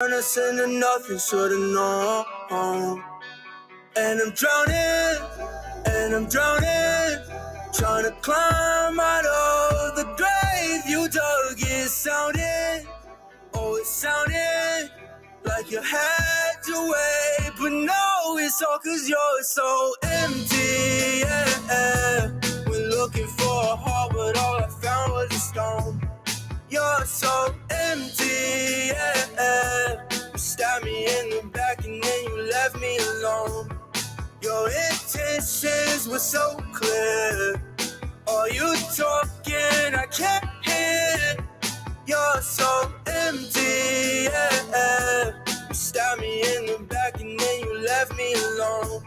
Turn us into nothing, should've known. And I'm drowning, trying to climb out of the grave you dug. It sounded like you had your way, but no, it's all 'cause you're so empty. Yeah. We're looking for a heart, but all I found was a stone. You're so empty, yeah. You stabbed me in the back and then you left me alone. Your intentions were so clear. Are you talking? I can't hear. You're so empty, yeah. You stabbed me in the back and then you left me alone.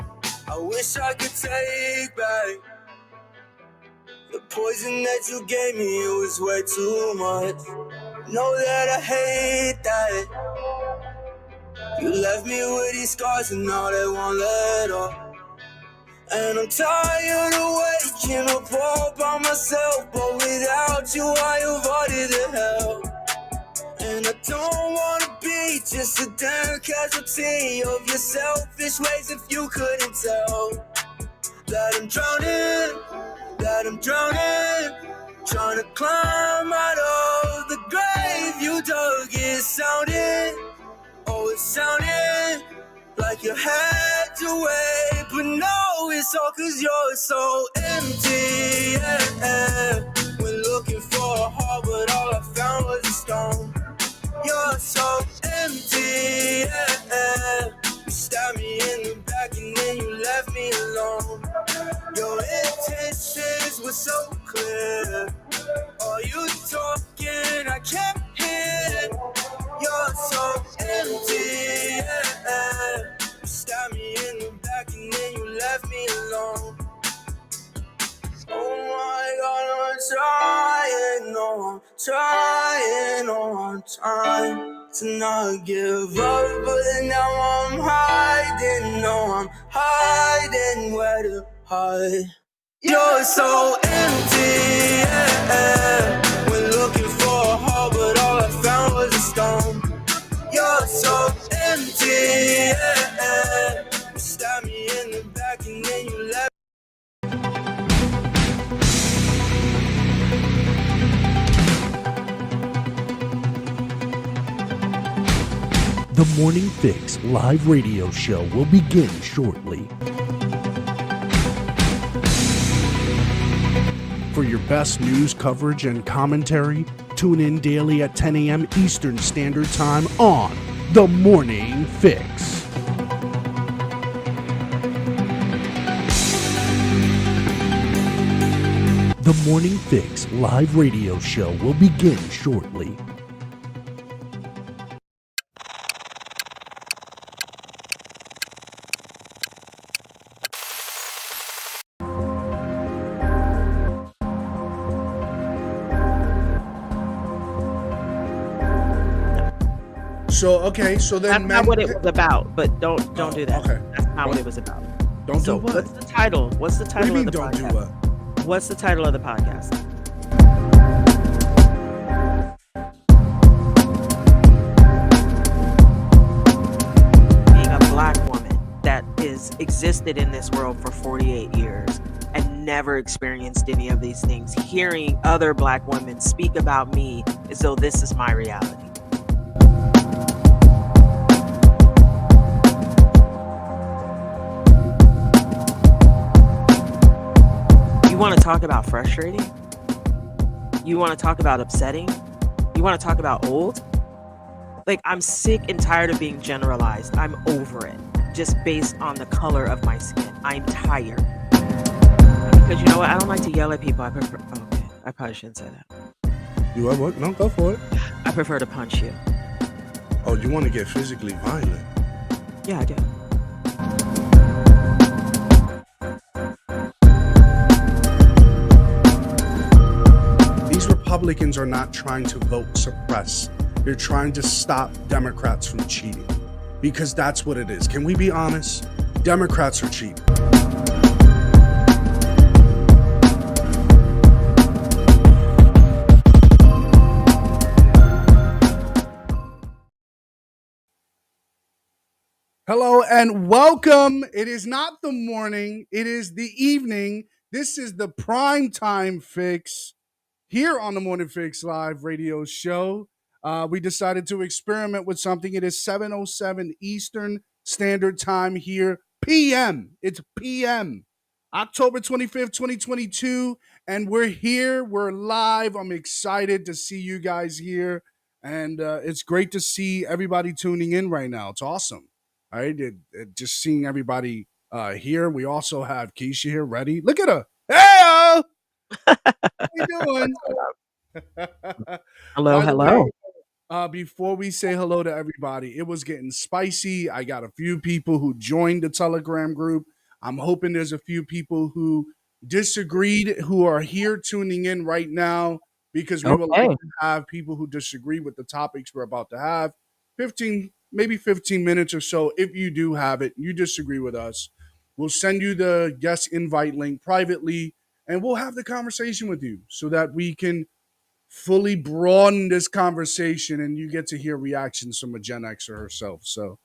I wish I could take back the poison that you gave me. It was way too much. Know that I hate that. You left me with these scars and now they won't let up. And I'm tired of waking up all by myself, but without you I avoided the hell. And I don't wanna be just a damn casualty of your selfish ways. If you couldn't tell that I'm drowning, trying to climb out of the grave you dug. It sounded like you had your way, but no, it's all 'cause you're so empty, yeah. We're looking for a heart, but all I found was a stone. You're so empty, yeah. You stabbed me in the back and then you left me alone. Your intentions were so clear. Are you talking? I can't hear. You're so empty, yeah. You stabbed me in the back and then you left me alone. Oh my God, I'm trying to not give up, but now I'm hiding. No, I'm hiding where to hide. You're so empty, yeah. We're looking for a heart, but all I found was a stone. You're so empty, yeah. You stabbed me in the back and then you left. The Morning Fix live radio show will begin shortly. For your best news coverage and commentary, tune in daily at 10 a.m. Eastern Standard Time on The Morning Fix. The Morning Fix live radio show will begin shortly. So then that's not what it was about. But don't do that. Okay. That's not what it was about. Don't do what? What's the title? What's the title What do you of mean the don't podcast? do what? What's the title of the podcast? Being a black woman that is existed in this world for 48 years and never experienced any of these things, hearing other black women speak about me as though this is my reality. You want to talk about frustrating? You want to talk about upsetting? You want to talk about old? Like, I'm sick and tired of being generalized. I'm over it. Just based on the color of my skin. I'm tired. Because you know what? I don't like to yell at people. I prefer... Okay, I probably shouldn't say that. You want what? No, go for it. I prefer to punch you. Oh, you want to get physically violent? Yeah, I do. These Republicans are not trying to vote suppress. They're trying to stop Democrats from cheating. Because that's what it is. Can we be honest? Democrats are cheating. Hello and welcome. It is not the morning, it is the evening. This is the prime time fix here on the Morning Fix Live radio show. We decided to experiment with something. It is 7:07 Eastern Standard Time here, PM. It's PM. October 25th, 2022, and we're here. We're live. I'm excited to see you guys here, and it's great to see everybody tuning in right now. It's awesome. All right, just seeing everybody here. We also have Keisha here, ready. Look at her. Hey, how you doing? Hello, By the way, hello. before we say hello to everybody, it was getting spicy. I got a few people who joined the Telegram group. I'm hoping there's a few people who disagreed who are here tuning in right now because we would like Okay. to have people who disagree with the topics we're about to have. 15, maybe 15 minutes or so. If you do have it, you disagree with us, we'll send you the guest invite link privately and we'll have the conversation with you so that we can fully broaden this conversation and you get to hear reactions from a Gen Xer herself. So,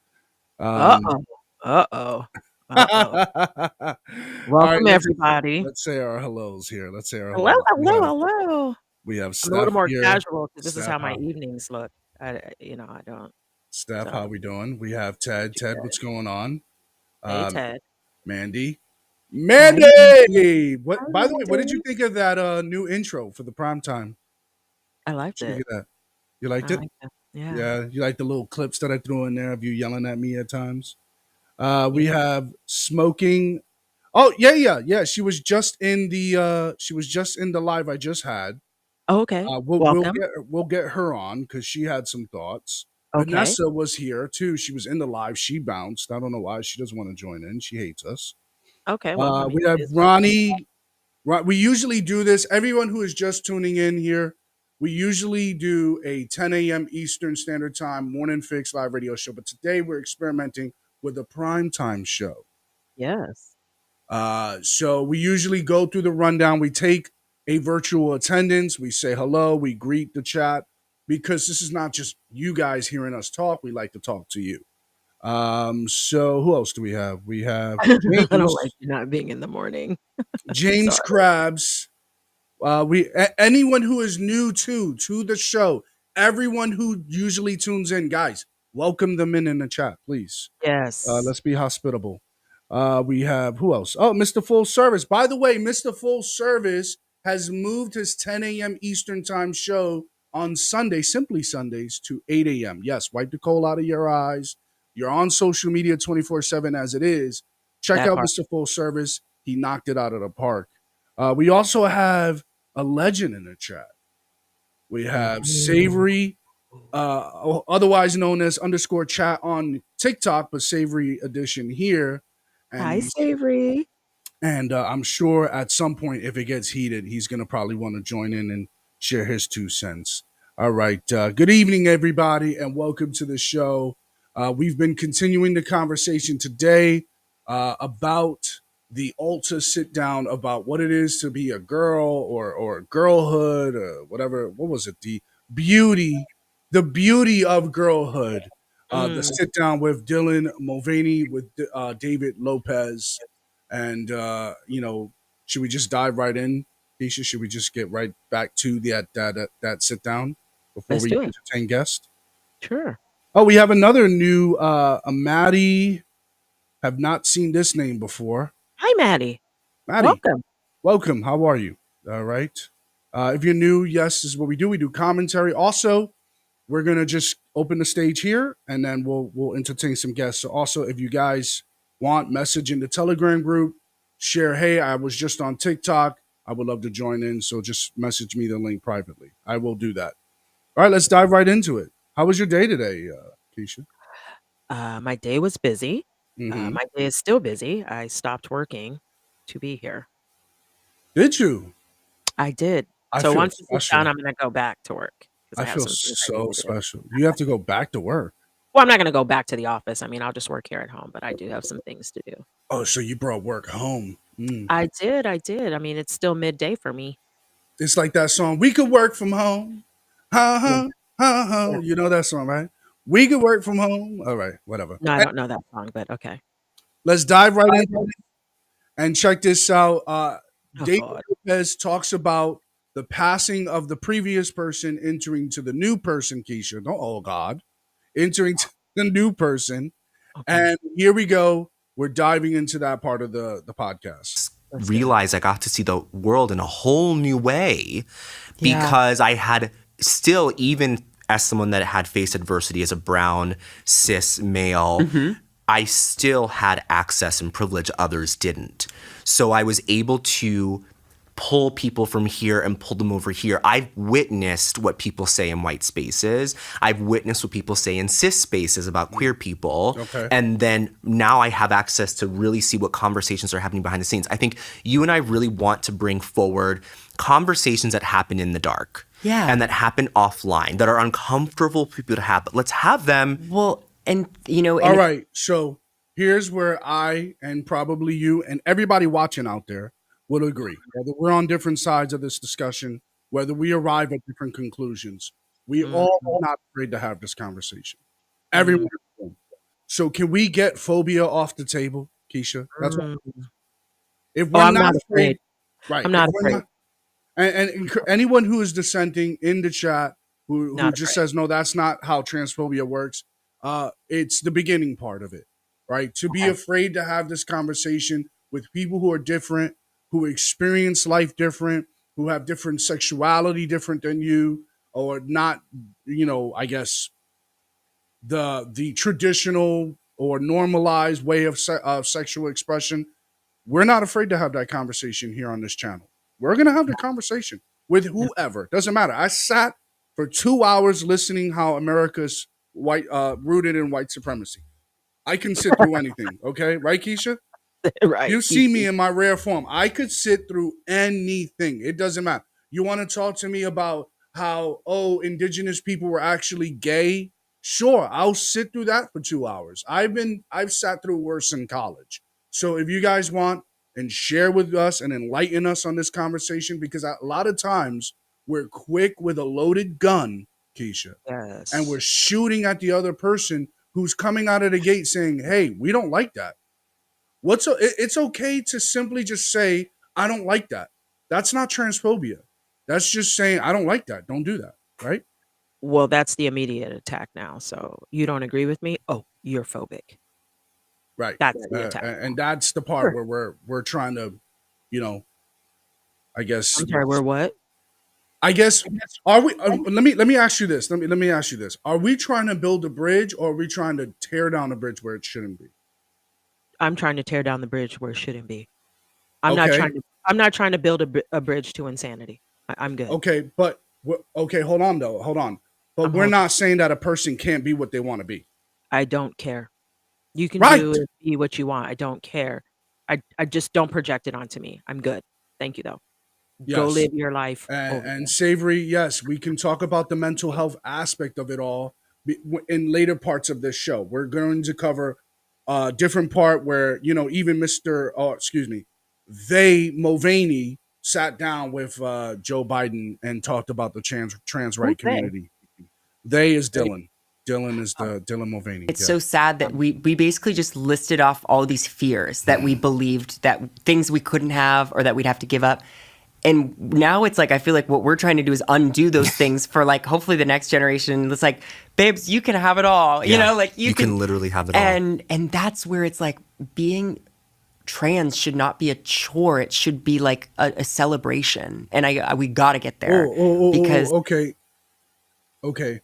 um, Uh-oh. Uh-oh. Uh-oh. all right, Welcome, everybody. let's say our hellos here. Let's say our Hello, hellos. hello, hello. We have I'm a little Steph more here. casual because this is Steph, how my evenings look. I don't. Steph, how So, we doing? We have Ted. Ted, what's going on? hey, Um, Ted. Mandy. Hi, Mandy. Mandy! Hi, What? By the way, what did you Mandy. think of that new intro for the prime time? I liked What you think it. of that? You liked I it? liked it. Yeah. Yeah, you like the little clips that I threw in there of you yelling at me at times. Yeah. We have smoking. Oh yeah, yeah, yeah. She was just in the live I just had. Oh, okay. We'll Welcome. get her on because she had some thoughts. Okay. Vanessa was here too. She was in the live. She bounced. I don't know why she doesn't want to join in. She hates us. Okay. Well, I mean, We it have is what it is. Ronnie. We usually do this. Everyone who is just tuning in here, we usually do a 10 a.m. Eastern Standard Time morning fix live radio show. But today we're experimenting with a prime time show. Yes. So we usually go through the rundown. We take a virtual attendance. We say hello. We greet the chat because this is not just you guys hearing us talk. We like to talk to you. So who else do we have? We have I don't like James, you not being in the morning. James Sorry. Krabs. Anyone who is new to the show, everyone who usually tunes in, guys, welcome them in the chat, please. Yes. Let's be hospitable. We have who else? Oh, Mr. Full Service. By the way, Mr. Full Service has moved his 10 a.m. Eastern Time show on Sunday, simply Sundays, to 8 a.m. Yes, wipe the coal out of your eyes. You're on social media 24/7 as it is. Check That out part. Mr. Full Service. He knocked it out of the park. We also have a legend in the chat. We have Ooh. Savory, otherwise known as underscore chat on TikTok, but Savory Edition here. And Hi, he's Savory. and I'm sure at some point, if it gets heated, he's gonna probably want to join in and share his 2 cents. All right. Good evening, everybody, and welcome to the show. We've been continuing the conversation today about the Ulta sit down about what it is to be a girl or girlhood or whatever. What was it? Beauty, the beauty of girlhood. The Mm, sit down with Dylan Mulvaney with David Lopez, and should we just dive right in, Keisha? Should we just get right back to that sit down before let's we do it. entertain guests? Sure. Oh, we have another new a Maddie. Have not seen this name before. Hi, Maddie. Maddie, Welcome. welcome. How are you? All right. If you're new, yes, this is what we do. We do commentary. Also, we're gonna just open the stage here, and then we'll entertain some guests. So also, if you guys want message in the Telegram group, share. Hey, I was just on TikTok. I would love to join in. So just message me the link privately. I will do that. All right, let's dive right into it. How was your day today, Keisha? My day was busy. Mm-hmm. My day is still busy. I stopped working to be here. Did you? I did. I So feel once this is done, special. I'm gonna go back to work because I I have feel some things I need so to do. special. You have to go back to work. Well, I'm not gonna go back to the office. I mean, I'll just work here at home, but I do have some things to do. Oh, so you brought work home. Mm. I did. I mean, it's still midday for me. It's like that song. We could work from home. Ha Yeah, ha ha ha. yeah. You know that song, right? We could work from home. All right, whatever. No, I don't know that song, but okay. Let's dive right in and check this out. Oh David God. Lopez talks about the passing of the previous person entering to the new person, Keisha. No, oh God. Entering to the new person. Okay. And here we go. We're diving into that part of the podcast. Let's do it. Realize I got to see the world in a whole new way Yeah. because I had still, even as someone that had faced adversity as a brown, cis male, I still had access and privilege others didn't. So I was able to pull people from here and pull them over here. I've witnessed what people say in white spaces. I've witnessed what people say in cis spaces about queer people. Okay. And then now I have access to really see what conversations are happening behind the scenes. I think you and I really want to bring forward conversations that happen in the dark. Yeah. And that happen offline, that are uncomfortable for people to have. But let's have them. Well, and you know, All right. So here's where I and probably you and everybody watching out there will agree. Whether we're on different sides of this discussion, whether we arrive at different conclusions, we all are not afraid to have this conversation. Everyone. So can we get phobia off the table, Keisha? That's what. If we're I'm not not afraid, afraid. right? I'm not if we're afraid. and anyone who is dissenting in the chat who Not just afraid. says no, that's not how transphobia works. It's the beginning part of it, right? To be afraid to have this conversation with people who are different, who experience life different, who have different sexuality different than you, or not, I guess the traditional or normalized way of sexual expression. We're not afraid to have that conversation here on this channel. We're going to have the conversation with whoever. Doesn't matter. I sat for 2 hours listening how America's rooted in white supremacy. I can sit through anything. Okay. Right, Keisha? Right. You see me in my rare form. I could sit through anything. It doesn't matter. You want to talk to me about how, indigenous people were actually gay? Sure, I'll sit through that for 2 hours. I've sat through worse in college. So if you guys want and share with us and enlighten us on this conversation, because a lot of times we're quick with a loaded gun, Keisha, Yes. and we're shooting at the other person who's coming out of the gate saying, "Hey, we don't like that." It's okay to simply just say, "I don't like that." That's not transphobia. That's just saying, "I don't like that. Don't do that." Right? Well, that's the immediate attack now. So you don't agree with me? Oh, you're phobic. Right. That's the attack. And that's the part Sure. where we're trying to, I guess. I'm sorry, we're what? I guess are we? Let me ask you this. Let me ask you this. Are we trying to build a bridge, or are we trying to tear down a bridge where it shouldn't be? I'm trying to tear down the bridge where it shouldn't be. I'm Okay. not trying to build a bridge to insanity. I'm good. Okay, but okay, hold on though. Hold on. But I'm we're holding. not saying that a person can't be what they want to be. I don't care. You can Right. do and be what you want. I don't care. I just don't project it onto me. I'm good. Thank you though. Go Yes. live your life. And Savory, yes, we can talk about the mental health aspect of it all in later parts of this show. We're going to cover a different part where, even Mulvaney sat down with Joe Biden and talked about the trans right Who's they? community. They is Dylan. Dylan is the Dylan Mulvaney. it's yeah. so sad that we basically just listed off all these fears that we believed, that things we couldn't have or that we'd have to give up. And now it's like, I feel like what we're trying to do is undo those things for like, hopefully the next generation. It's like, babes, you can have it all. You Yeah, know, like you can literally have it all. And that's where it's like being trans should not be a chore. It should be like a celebration. And we got to get there because Okay.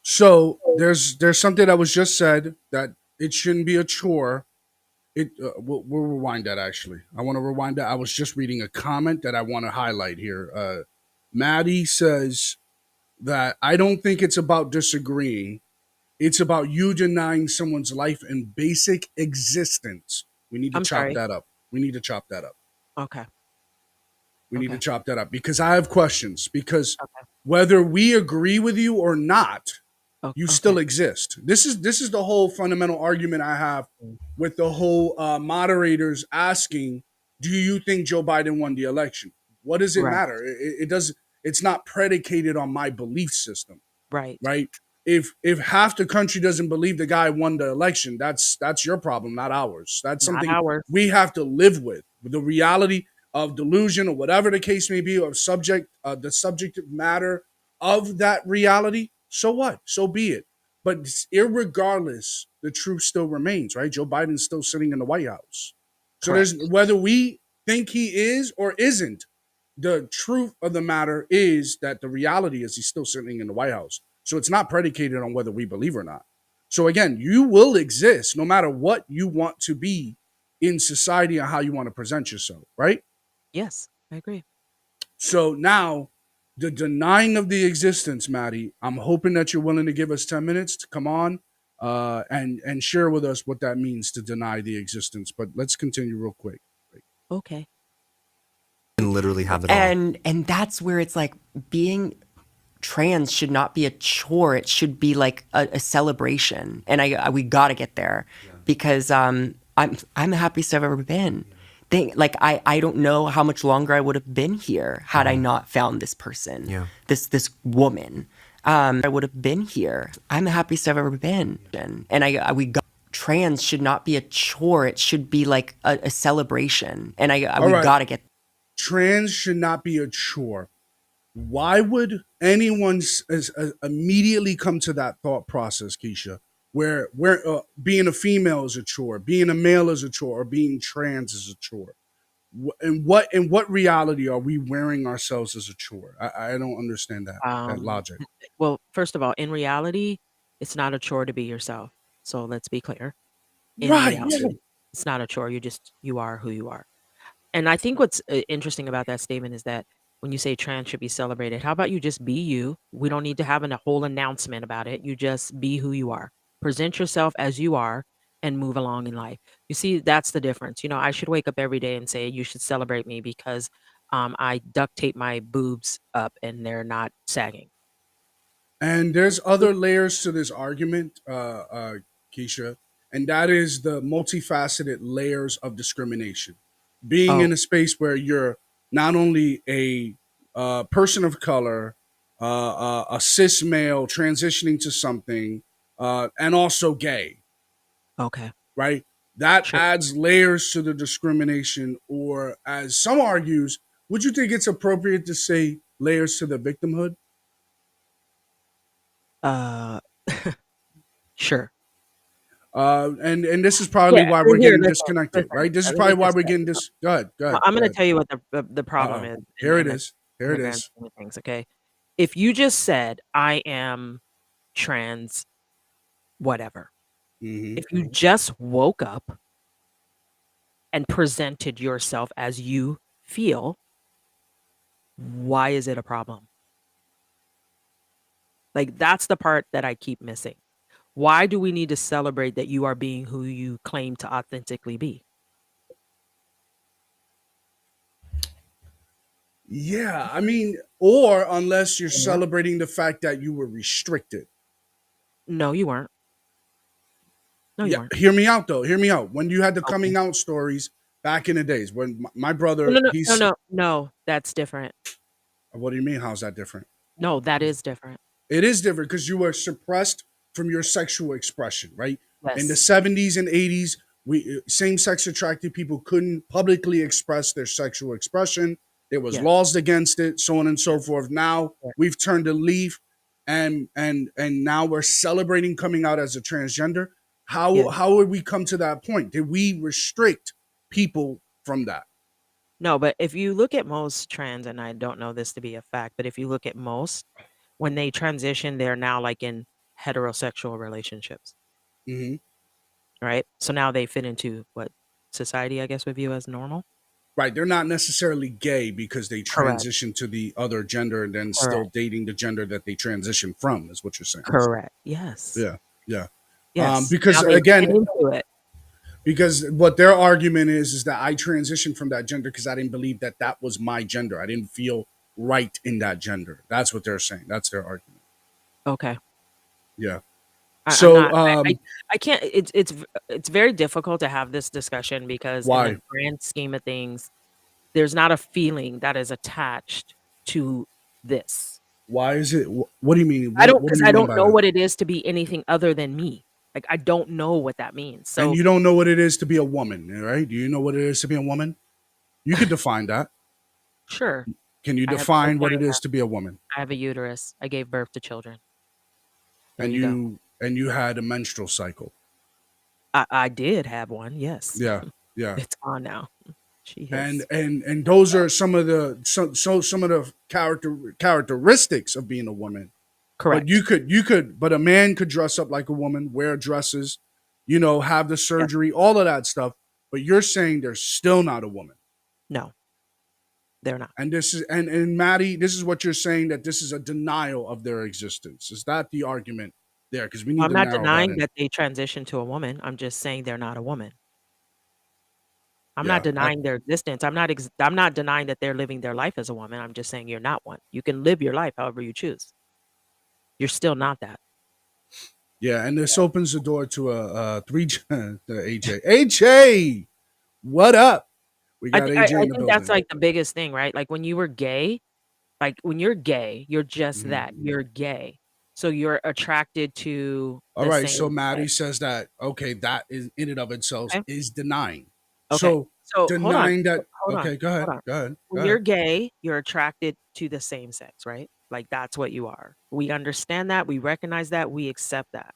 So there's something that was just said that it shouldn't be a chore. We'll rewind that actually. I want to rewind that. I was just reading a comment that I want to highlight here. Maddie says that I don't think it's about disagreeing. It's about you denying someone's life and basic existence. We need to I'm chop sorry. that up. We need to chop that up. Okay. We need to Okay. chop that up because I have questions. Because Okay. whether we agree with you or not, you Okay. still exist. This is the whole fundamental argument I have with the whole moderators asking, "Do you think Joe Biden won the election?" What does it Right. matter? It does. It's not predicated on my belief system, Right. right? if half the country doesn't believe the guy won the election, that's your problem, not ours. That's Not something ours. we have to live with. The reality of delusion or whatever the case may be, or the subjective matter of that reality. So what? So be it. But irregardless, the truth still remains, right? Joe Biden's still sitting in the White House. So Correct. there's whether we think he is or isn't, the truth of the matter is that the reality is he's still sitting in the White House. So it's not predicated on whether we believe or not. So again, you will exist no matter what you want to be in society and how you want to present yourself, right? Yes, I agree. So now, the denying of the existence, Maddie, I'm hoping that you're willing to give us 10 minutes to come on and share with us what that means to deny the existence. But let's continue real quick. Okay. And literally have it all. And that's where it's like being trans should not be a chore. It should be like a celebration. And we got to get there because I'm the happiest I've ever been. I don't know how much longer I would have been here had I not found this person. Yeah. This woman. I would have been here. I'm the happiest I've ever been. And we got trans should not be a chore. It should be like a celebration. And we right. got to get Trans should not be a chore. Why would anyone immediately come to that thought process, Keisha, where being a female is a chore, being a male is a chore, or being trans is a chore? In what reality are we wearing ourselves as a chore? I don't understand that logic. Well, first of all, in reality, it's not a chore to be yourself. So let's be clear. In Right. reality, it's not a chore. You are who you are. And I think what's interesting about that statement is that when you say trans should be celebrated, how about you just be you? We don't need to have a whole announcement about it. You just be who you are. Present yourself as you are and move along in life. You see, that's the difference. I should wake up every day and say, you should celebrate me because I duct tape my boobs up and they're not sagging. And there's other layers to this argument, Keisha, and that is the multifaceted layers of discrimination. Being Oh, in a space where you're not only a person of color, a cis male transitioning to something, and also gay, okay. right? That Sure. adds layers to the discrimination, or as some argues, would you think it's appropriate to say layers to the victimhood? Uh, sure. And this is probably Yeah. why Well, we're here, getting listen, disconnected, listen. right? This is Let me probably why just we're say, getting this. Go ahead, go ahead, I'm go going to ahead. tell you what the problem is Here it in is. Here the it grand is. scheme of things. Okay. If you just said, I am trans, whatever, Mm-hmm. if you just woke up and presented yourself as you feel, why is it a problem? Like, that's the part that I keep missing. Why do we need to celebrate that you are being who you claim to authentically be? Yeah, I mean, or unless you're Or, celebrating the fact that you were restricted. no, you weren't. No, you Yeah, weren't. hear me out though. Hear me out. When you had the Okay. coming out stories back in the days, when my brother, No, no, no, he's, no, no. That's different. what do you mean? How's that different? No, that is different. It is different because you were suppressed from your sexual expression, right? In the Yes. 70s and 80s, we same-sex attracted people couldn't publicly express their sexual expression. There was Yes. laws against it, so on and so forth. Now Yes. we've turned a leaf, and now we're celebrating coming out as a transgender. Yes. How would we come to that point? Did we restrict people from that? No, but if you look at most trans, and I don't know this to be a fact, but if you look at most, when they transition, they're now like in heterosexual relationships, Mm-hmm. right? So now they fit into what society, I guess, would view as normal. Right, they're not necessarily gay because they Correct. transition to the other gender and then still Correct. dating the gender that they transition from, is what you're saying. Correct. Yes. Yeah, yeah. Yes. Because Now they fit again, into it. because what their argument is that I transitioned from that gender because I didn't believe that that was my gender. I didn't feel right in that gender. That's what they're saying. That's their argument. Okay. Yeah. I'm So, not. I can't. It's very difficult to have this discussion because in why? the grand scheme of things, there's not a feeling that is attached to this. Why is it? What do you mean? I don't What do because you I mean don't by know that? what it is to be anything other than me. Like I don't know what that means. And So you don't know what it is to be a woman, right? Do you know what it is to be a woman? You could define that. sure, Can you I have a define what it vagina. is to be a woman? I have a uterus. I gave birth to children. There And you go. you had a menstrual cycle. I did have one. Yes, Yeah, yeah. it's gone now. She And has those are some of the some of the characteristics of being a woman. But correct. but a man could dress up like a woman, wear dresses, have the Yeah. surgery, all of that stuff. But you're saying they're still not a woman. No, they're not. And this is and Maddie, this is what you're saying, that this is a denial of their existence. Is that the argument there? Because we need I'm to not narrow that denying in. that they transitioned to a woman. I'm just saying they're not a woman. I'm not Yeah. denying their existence. I'm not denying that they're living their life as a woman. I'm just saying you're not one. You can live your life however you choose. You're still not that. Yeah, and this opens the door to a three the AJ. AJ, what up? We got AJ I in the think that's building. like the biggest thing, right? Like when you were gay, like when you're gay, you're just Mhm. that. You're gay. So you're attracted to All the right, so same Maddie sex. says that okay, that is in and of itself Okay. is denying. Okay. So So hold on. denying that. Hold on. Okay, go Hold ahead, on. go ahead, go When you're ahead. gay, you're attracted to the same sex, right? Like that's what you are. We understand that. We recognize that. We accept that.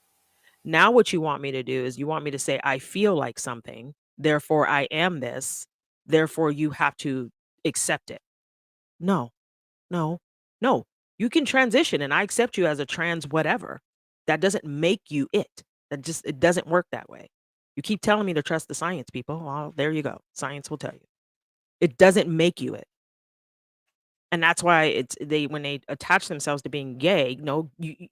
Now, what you want me to do is you want me to say, I feel like something, therefore I am this, therefore you have to accept it. No, no, no. You can transition and I accept you as a trans whatever. That doesn't make you it. It doesn't work that way. You keep telling me to trust the science, people. Well, there you go. Science will tell you. It doesn't make you it. And that's why when they attach themselves to being gay, no,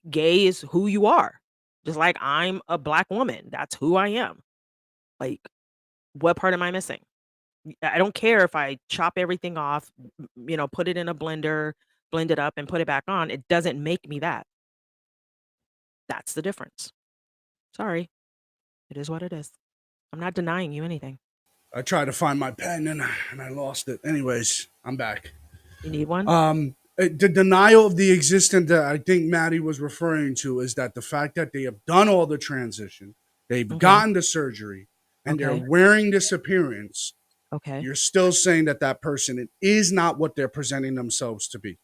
gay is who you are. Just like I'm a black woman. That's who I am. Like, what part am I missing? I don't care if I chop everything off, put it in a blender, blend it up and put it back on. It doesn't make me that. That's the difference. Sorry. It is what it is. I'm not denying you anything. I tried to find my pen and I lost it. Anyways, I'm back. You need one? The denial of the existence that I think Maddie was referring to is that the fact that they have done all the transition, they've Okay. gotten the surgery, and they're Okay. wearing this appearance, Okay. you're still saying that that person is not what they're presenting themselves to be.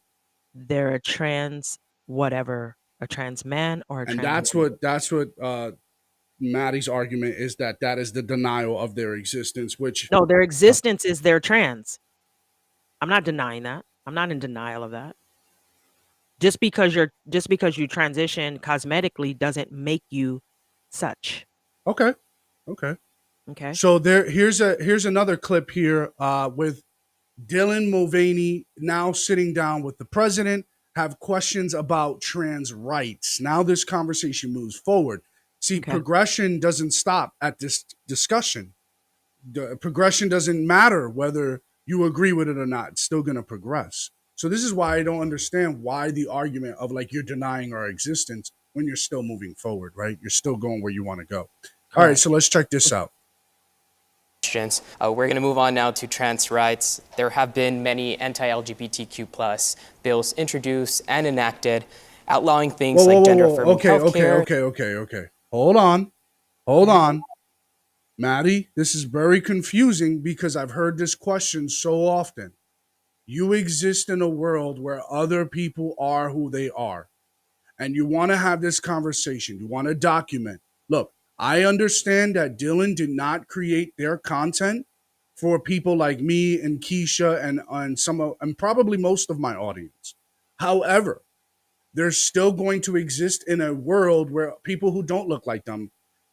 They're a trans whatever, a trans man or a And trans woman. that's what Maddie's argument is, that that is the denial of their existence, which No, their existence is they're trans. I'm not denying that. I'm not in denial of that. Just because you transition cosmetically doesn't make you such. okay, okay. Okay? So here's another clip here with Dylan Mulvaney now sitting down with the president, have questions about trans rights. Now this conversation moves forward. See, Okay. progression doesn't stop at this discussion. The progression doesn't matter whether you agree with it or not. It's still going to progress. So this is why I don't understand why the argument of like you're denying our existence when you're still moving forward, right? You're still going where you want to go. All right, Correct. so let's check this out. Questions. We're going to move on now to trans rights. There have been many anti-LGBTQ plus bills introduced and enacted, outlawing things like gender-affirming healthcare. Okay. Hold on. Maddie, this is very confusing because I've heard this question so often. You exist in a world where other people are who they are, and you want to have this conversation. You want to document. Look, I understand that Dylan did not create their content for people like me and Keisha and probably most of my audience. However, they're still going to exist in a world where people who don't look like them,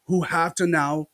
who have to now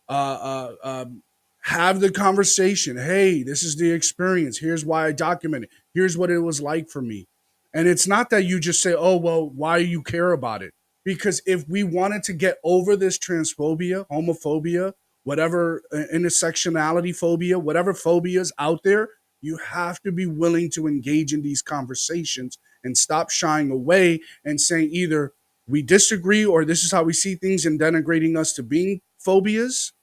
uh, uh, um, have the conversation. Hey, this is the experience. Here's why I documented. Here's what it was like for me. And it's not that you just say, oh, well, why you care about it? Because if we wanted to get over this transphobia, homophobia, whatever intersectionality phobia, whatever phobias out there, you have to be willing to engage in these conversations and stop shying away and saying either we disagree or this is how we see things and denigrating us to being phobias,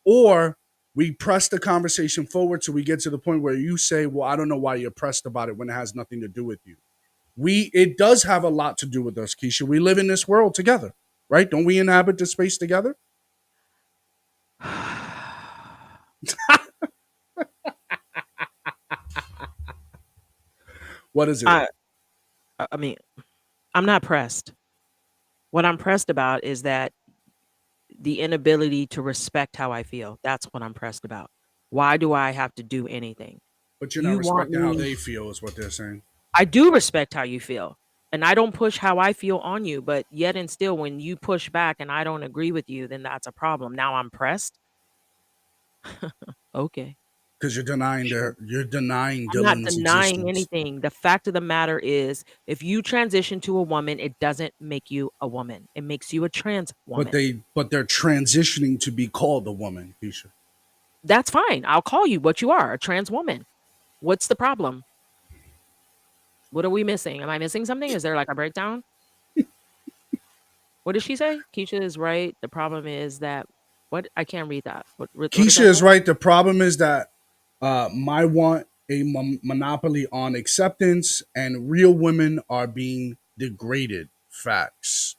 or we press the conversation forward so we get to the point where you say, well, I don't know why you're pressed about it when it has nothing to do with you. it does have a lot to do with us, Keisha. We live in this world together, right? Don't we inhabit this space together? What is it? I mean, I'm not pressed. What I'm pressed about is that the inability to respect how I feel. That's what I'm pressed about. Why do I have to do anything? But you're not You want respecting how me? they feel, is what they're saying. I do respect how you feel. And I don't push how I feel on you, but yet and still, when you push back and I don't agree with you, then that's a problem. Now I'm pressed. Okay. Because you're denying I'm not Dylan's denying existence. anything. The fact of the matter is, if you transition to a woman, it doesn't make you a woman. It makes you a trans woman. But they're transitioning to be called a woman, Keisha. That's fine. I'll call you what you are, a trans woman. What's the problem? What are we missing? Am I missing something? Is there like a breakdown? What did she say? Keisha is right. The problem is that what I can't read that. What did Keisha that is say? right. The problem is that my want a monopoly on acceptance, and real women are being degraded. Facts.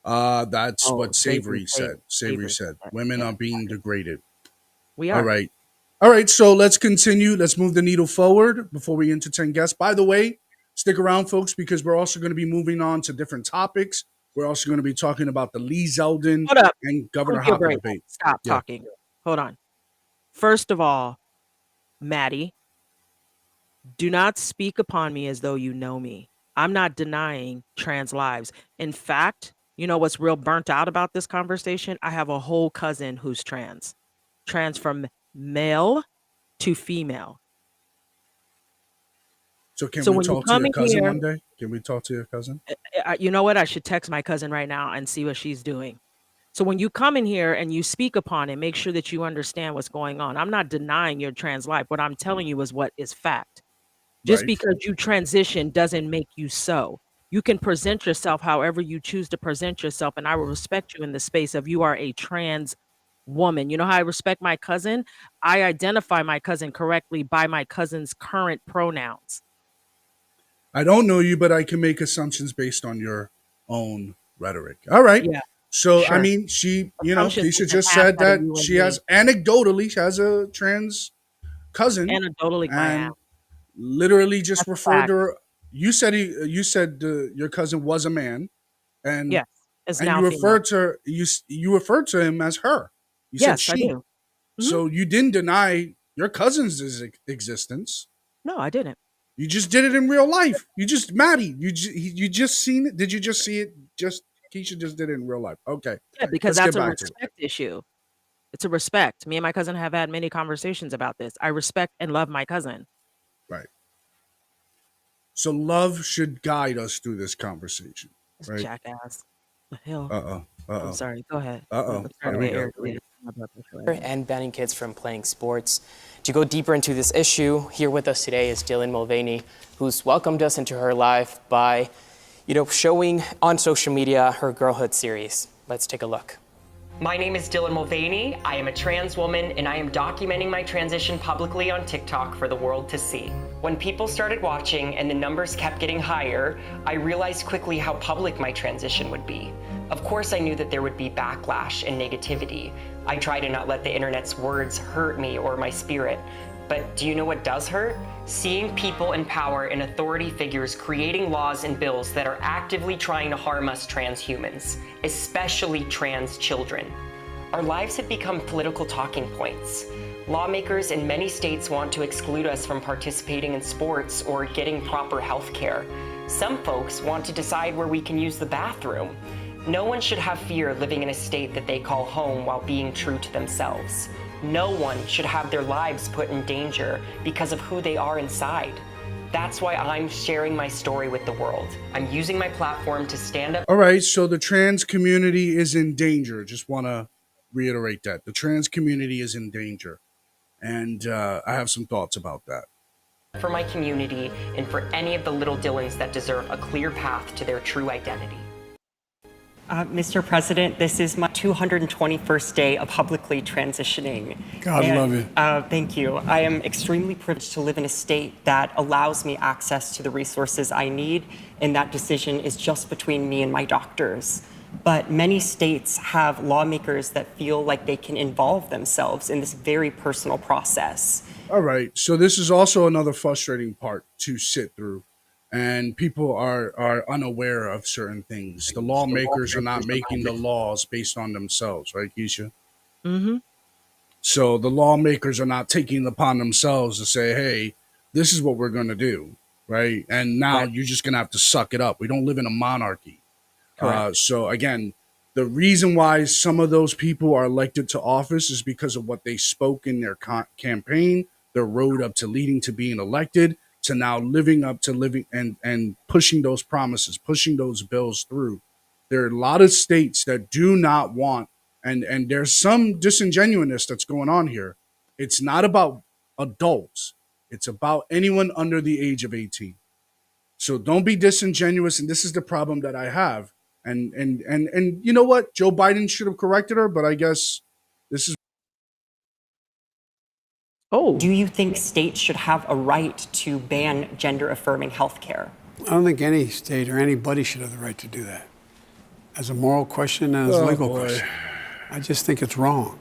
That's Oh, what Savory said. Savory Savory said said that. women Yeah, are being degraded. we All are. right. All right. So let's continue. Let's move the needle forward before we entertain guests. By the way, stick around, folks, because we're also going to be moving on to different topics. We're also going to be talking about the Lee Zeldin Hold up. and Governor Pump your Hoppe brakes. debate. Stop Yeah. talking. Hold on. First of all, Maddie, do not speak upon me as though you know me. I'm not denying trans lives. In fact, you know what's real burnt out about this conversation? I have a whole cousin who's trans from male to female. So can So we when you talk to come your in cousin here, one day? Can we talk to your cousin? you know what? I should text my cousin right now and see what she's doing. So when you come in here and you speak upon it, make sure that you understand what's going on. I'm not denying your trans life. What I'm telling you is what is fact. Just Right. because you transition doesn't make you so. You can present yourself however you choose to present yourself, and I will respect you in the space of you are a trans woman. You know how I respect my cousin? I identify my cousin correctly by my cousin's current pronouns. I don't know you, but I can make assumptions based on your own rhetoric. All right. Yeah, So, I sure. mean, Assumptions Keisha make an just ass said out of that you and she me. has a trans cousin, Anecdotally, my ass. and literally just That's a referred fact. to her. You said your cousin was a man, and Yes, it's and now you female. referred to you referred to him as her. You said Yes, I she. do. Mhm. So you didn't deny your cousin's existence. No, I didn't. You just did it in real life. You just Maddie. You just seen it. Did you just see it? Just Keisha just did it in real life. Okay, Yeah, because let's get that's a back to it. respect issue. It's a respect. Me and my cousin have had many conversations about this. I respect and love my cousin. Right. So love should guide us through this conversation. This Right. jackass. The hell? I'm Uh sorry. Go ahead. oh. I'm Here starting we to get go. irritated. My blood pressure right now. And banning kids from playing sports. To go deeper into this issue, here with us today is Dylan Mulvaney, who's welcomed us into her life by, showing on social media her girlhood series. Let's take a look. My name is Dylan Mulvaney. I am a trans woman, and I am documenting my transition publicly on TikTok for the world to see. When people started watching and the numbers kept getting higher, I realized quickly how public my transition would be. Of course, I knew that there would be backlash and negativity. I try to not let the internet's words hurt me or my spirit. But do you know what does hurt? Seeing people in power and authority figures creating laws and bills that are actively trying to harm us trans humans, especially trans children. Our lives have become political talking points. Lawmakers in many states want to exclude us from participating in sports or getting proper health care. Some folks want to decide where we can use the bathroom. No one should have fear living in a state that they call home while being true to themselves. No one should have their lives put in danger because of who they are inside. That's why I'm sharing my story with the world. I'm using my platform to stand up. All right. So the trans community is in danger. Just want to reiterate that the trans community is in danger, and I have some thoughts about that. For my community and for any of the little Dylans that deserve a clear path to their true identity. Mr. President, this is my 221st day of publicly transitioning. God love you. Thank you. I am extremely privileged to live in a state that allows me access to the resources I need, and that decision is just between me and my doctors. But many states have lawmakers that feel like they can involve themselves in this very personal process. All right. So this is also another frustrating part to sit through. And people are unaware of certain things. The lawmakers are not making the laws based on themselves, right, Keisha? Mm-hmm. So the lawmakers are not taking it upon themselves to say, hey, this is what we're going to do, right? And now Right. you're just going to have to suck it up. We don't live in a monarchy. Correct. So again, the reason why some of those people are elected to office is because of what they spoke in their campaign, their road up to leading to being elected, to now living up to living and pushing those promises, pushing those bills through. There are a lot of states that do not want, and there's some disingenuousness that's going on here. It's not about adults. It's about anyone under the age of 18. So don't be disingenuous, and this is the problem that I have. And you know what? Joe Biden should have corrected her, but I guess this is Oh, Do you think states should have a right to ban gender affirming health care? I don't think any state or anybody should have the right to do that. As a moral question and as a legal question. I just think it's wrong.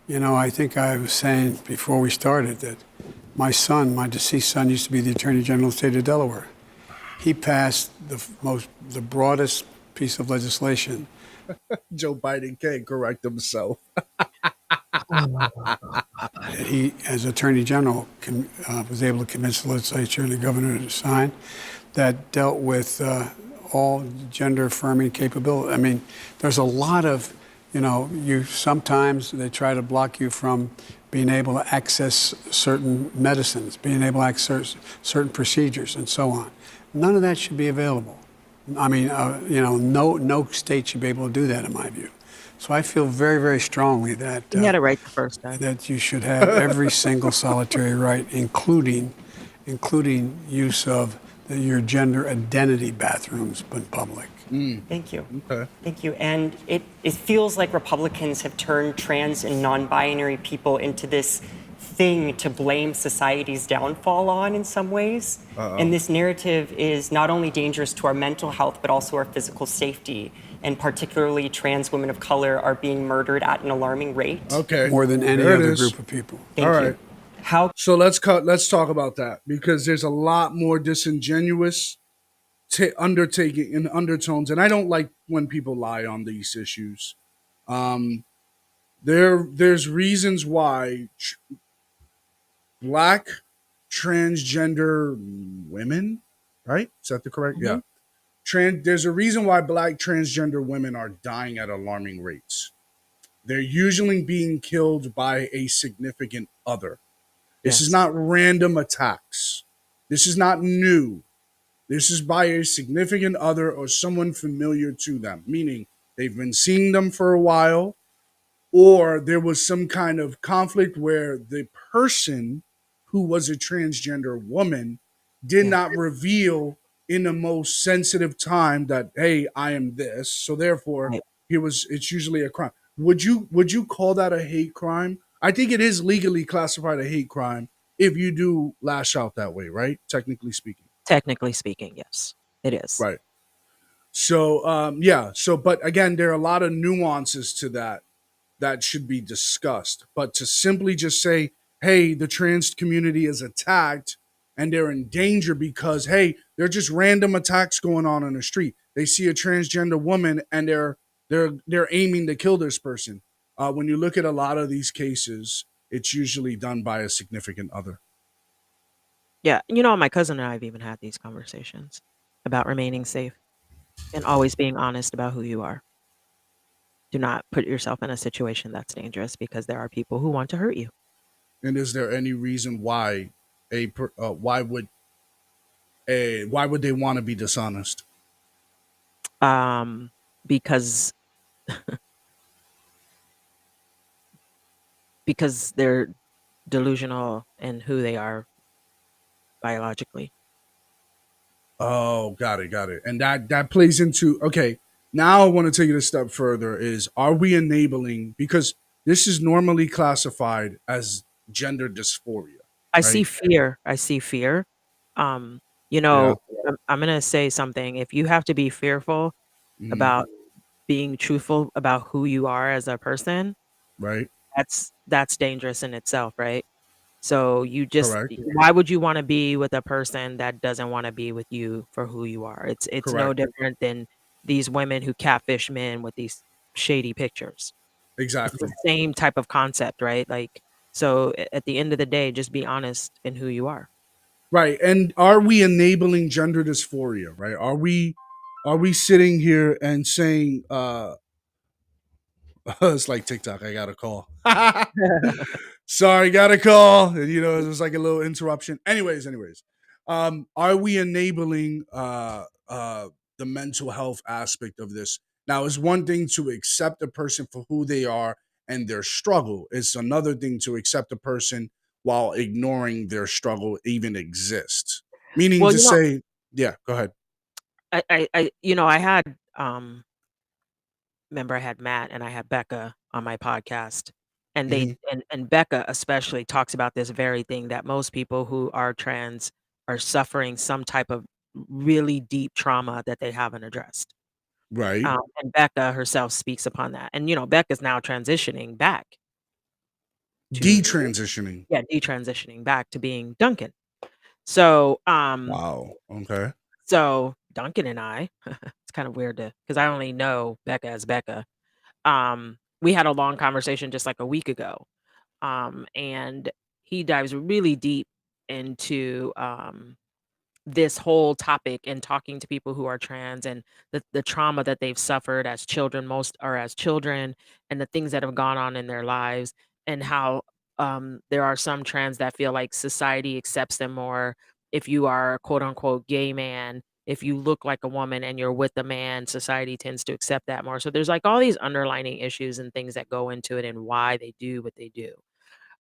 You know, I think I was saying before we started that my son, my deceased son, used to be the Attorney General of the state of Delaware. He passed the broadest piece of legislation. Joe Biden can't correct himself. He, as Attorney General, was able to convince the legislature and the governor to sign that dealt with all gender-affirming capability. I mean, there's a lot of, sometimes they try to block you from being able to access certain medicines, being able to access certain procedures, and so on. None of that should be available. I mean, no state should be able to do that, in my view. So I feel very, very strongly that you had it right the first time. that you should have every single solitary right, including use of your gender identity bathrooms in public. Thank you. Okay. Thank you. And it feels like Republicans have turned trans and non-binary people into this thing to blame society's downfall on in some ways. And this narrative is not only dangerous to our mental health, but also our physical safety. And particularly trans women of color are being murdered at an alarming rate. Okay. More than any There it other is. group of people. Thank All you. right. How So let's talk about that, because there's a lot more disingenuous undertaking in undertones, and I don't like when people lie on these issues. There's reasons why black transgender women, right? Is that the correct? Yeah. There's a reason why black transgender women are dying at alarming rates. They're usually being killed by a significant other. This is Yes. not random attacks. This is not new. This is by a significant other or someone familiar to them, meaning they've been seeing them for a while, or there was some kind of conflict where the person who was a transgender woman did not reveal in the most sensitive time that, hey, I am this. So therefore, Right. it's usually a crime. Would you call that a hate crime? I think it is legally classified a hate crime if you do lash out that way, right? Technically speaking. Technically speaking, yes, it is. Right. So yeah. So but again, there are a lot of nuances to that should be discussed. But to simply just say, hey, the trans community is attacked and they're in danger because, hey, they're just random attacks going on the street. They see a transgender woman and they're aiming to kill this person. When you look at a lot of these cases, it's usually done by a significant other. Yeah, my cousin and I have even had these conversations about remaining safe and always being honest about who you are. Do not put yourself in a situation that's dangerous because there are people who want to hurt you. And is there any reason why why would they want to be dishonest? Because they're delusional in who they are biologically. Oh, got it. And that plays into, okay, Now I want to take it a step further is, are we enabling, because this is normally classified as gender dysphoria, I see right? fear. I see fear. Um, you Yeah. know, I'm gonna say something. If you have to be fearful Mhm. about being truthful about who you are as a person, Right. that's dangerous in itself, right? So you just Correct. why would you want to be with a person that doesn't want to be with you for who you are? It's no Correct. different than these women who catfish men with these shady pictures. It's the Exactly. same type of concept, right? Like, so at the end of the day, just be honest in who you are. Right. And are we enabling gender dysphoria, right? Are we sitting here and saying it's like TikTok, I got a call. Sorry, got a call. And, it was like a little interruption. Anyways. Are we enabling the mental health aspect of this? Now, it's one thing to accept a person for who they are and their struggle. It's another thing to accept a person while ignoring their struggle even exists. Meaning Well, to say, yeah, go ahead. I had remember I had Matt and I had Becca on my podcast, and they Hmm. and Becca especially talks about this very thing, that most people who are trans are suffering some type of really deep trauma that they haven't addressed. Right. And Becca herself speaks upon that. And Becca's now transitioning back to Detransitioning. yeah, detransitioning back to being Duncan. So, Wow. Okay. Duncan and I, it's kind of weird to because I only know Becca as Becca. We had a long conversation just like a week ago. And he dives really deep into this whole topic and talking to people who are trans and the trauma that they've suffered as children, most are as children, and the things that have gone on in their lives, and how there are some trans that feel like society accepts them more if you are a quote unquote gay man. If you look like a woman and you're with a man, society tends to accept that more. So there's like all these underlining issues and things that go into it and why they do what they do.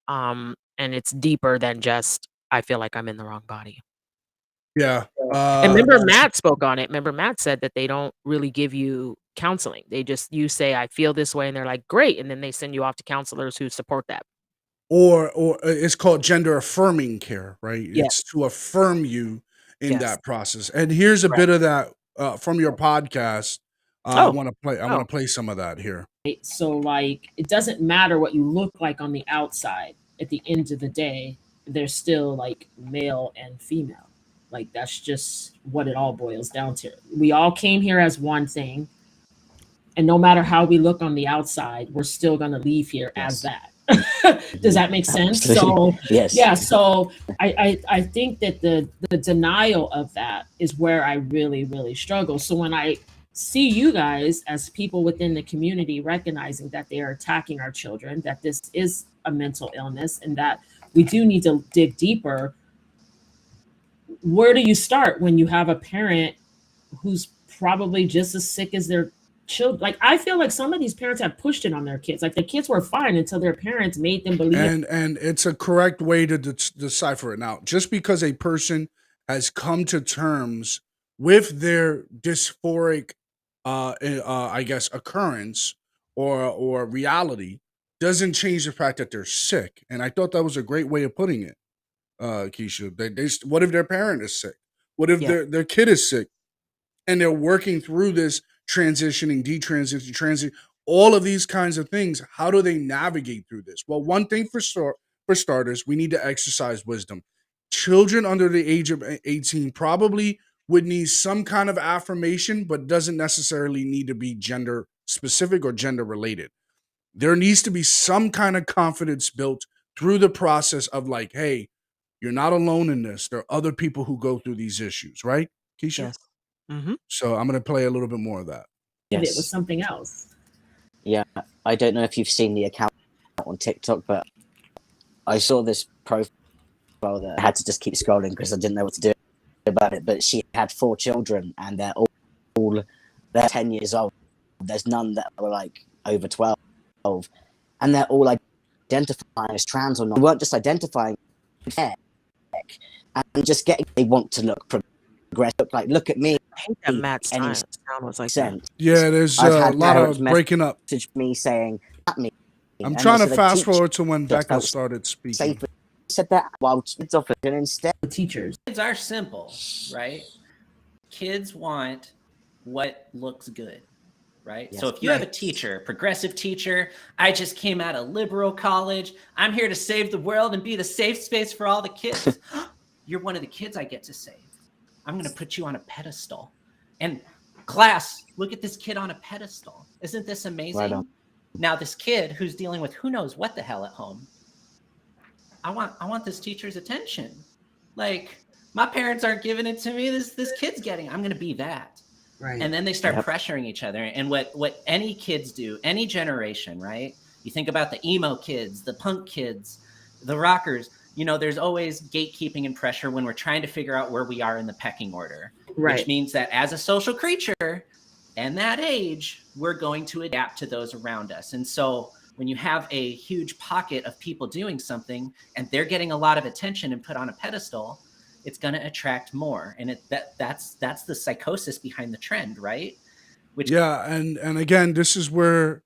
And it's deeper than just I feel like I'm in the wrong body. Yeah. And remember Matt spoke on it. Remember Matt said that they don't really give you counseling. They just you say, "I feel this way," and they're like, "Great," and then they send you off to counselors who support that. Or it's called gender affirming care, right? Yeah. It's to affirm you in Yes. that process. And here's a Correct. bit of that from your podcast. I Oh. want to play. I want Oh. to play some of that here. So, like, it doesn't matter what you look like on the outside. At the end of the day, there's still like male and female. Like, that's just what it all boils down to. We all came here as one thing. And no matter how we look on the outside, we're still going to leave here as that. Does that make sense? So, Yes. yeah. So I think that the denial of that is where I really, really struggle. So when I see you guys as people within the community recognizing that they are attacking our children, that this is a mental illness, and that we do need to dig deeper, where do you start when you have a parent who's probably just as sick as their children? Like, I feel like some of these parents have pushed it on their kids. Like, the kids were fine until their parents made them believe. And it's a correct way to decipher it. Now, just because a person has come to terms with their dysphoric, I guess, occurrence or reality, doesn't change the fact that they're sick. And I thought that was a great way of putting it, Keisha. What if their parent is sick? What if Yeah. their kid is sick? And they're working through this transitioning, detransitioning, transit, all of these kinds of things. How do they navigate through this? Well, one thing for starters, we need to exercise wisdom. Children under the age of 18 probably would need some kind of affirmation, but doesn't necessarily need to be gender specific or gender related. There needs to be some kind of confidence built through the process of like, hey, you're not alone in this. There are other people who go through these issues, right, Keisha? Yes. Mm-hmm. So I'm going to play a little bit more of that. It was Yes. something else. Yeah. I don't know if you've seen the account on TikTok, but I saw this profile that I had to just keep scrolling because I didn't know what to do about it. But she had 4 children, and they're 10 years old. There's none that were like over 12, and they're all identifying as trans or not. They weren't just identifying and just getting. They want to look progressive. Like, look at me. I hate that Matt's any sound was like that. sense. Yeah, there's I've a had lot parents of breaking up. message me saying at me, I'm and trying they to said a fast teacher forward to when Becca felt started speaking. safer. Said that while kids often instead. Teachers. Kids are simple, right? Kids want what looks good, right? Yes. So if you have a teacher, progressive teacher, I just came out of liberal college, I'm here to save the world and be the safe space for all the kids. You're one of the kids I get to save. I'm going to put you on a pedestal. And class, look at this kid on a pedestal. Isn't this amazing? Right. Now this kid who's dealing with who knows what the hell at home, I want this teacher's attention. Like, my parents aren't giving it to me. This kid's getting. I'm going to be that. Right. And then they start pressuring each other. And what any kids do, any generation, right? You think about the emo kids, the punk kids, the rockers. You know, there's always gatekeeping and pressure when we're trying to figure out where we are in the pecking order. Right. Which means that as a social creature and that age, we're going to adapt to those around us. And so when you have a huge pocket of people doing something and they're getting a lot of attention and put on a pedestal, it's going to attract more. And that's the psychosis behind the trend, right? And again, this is where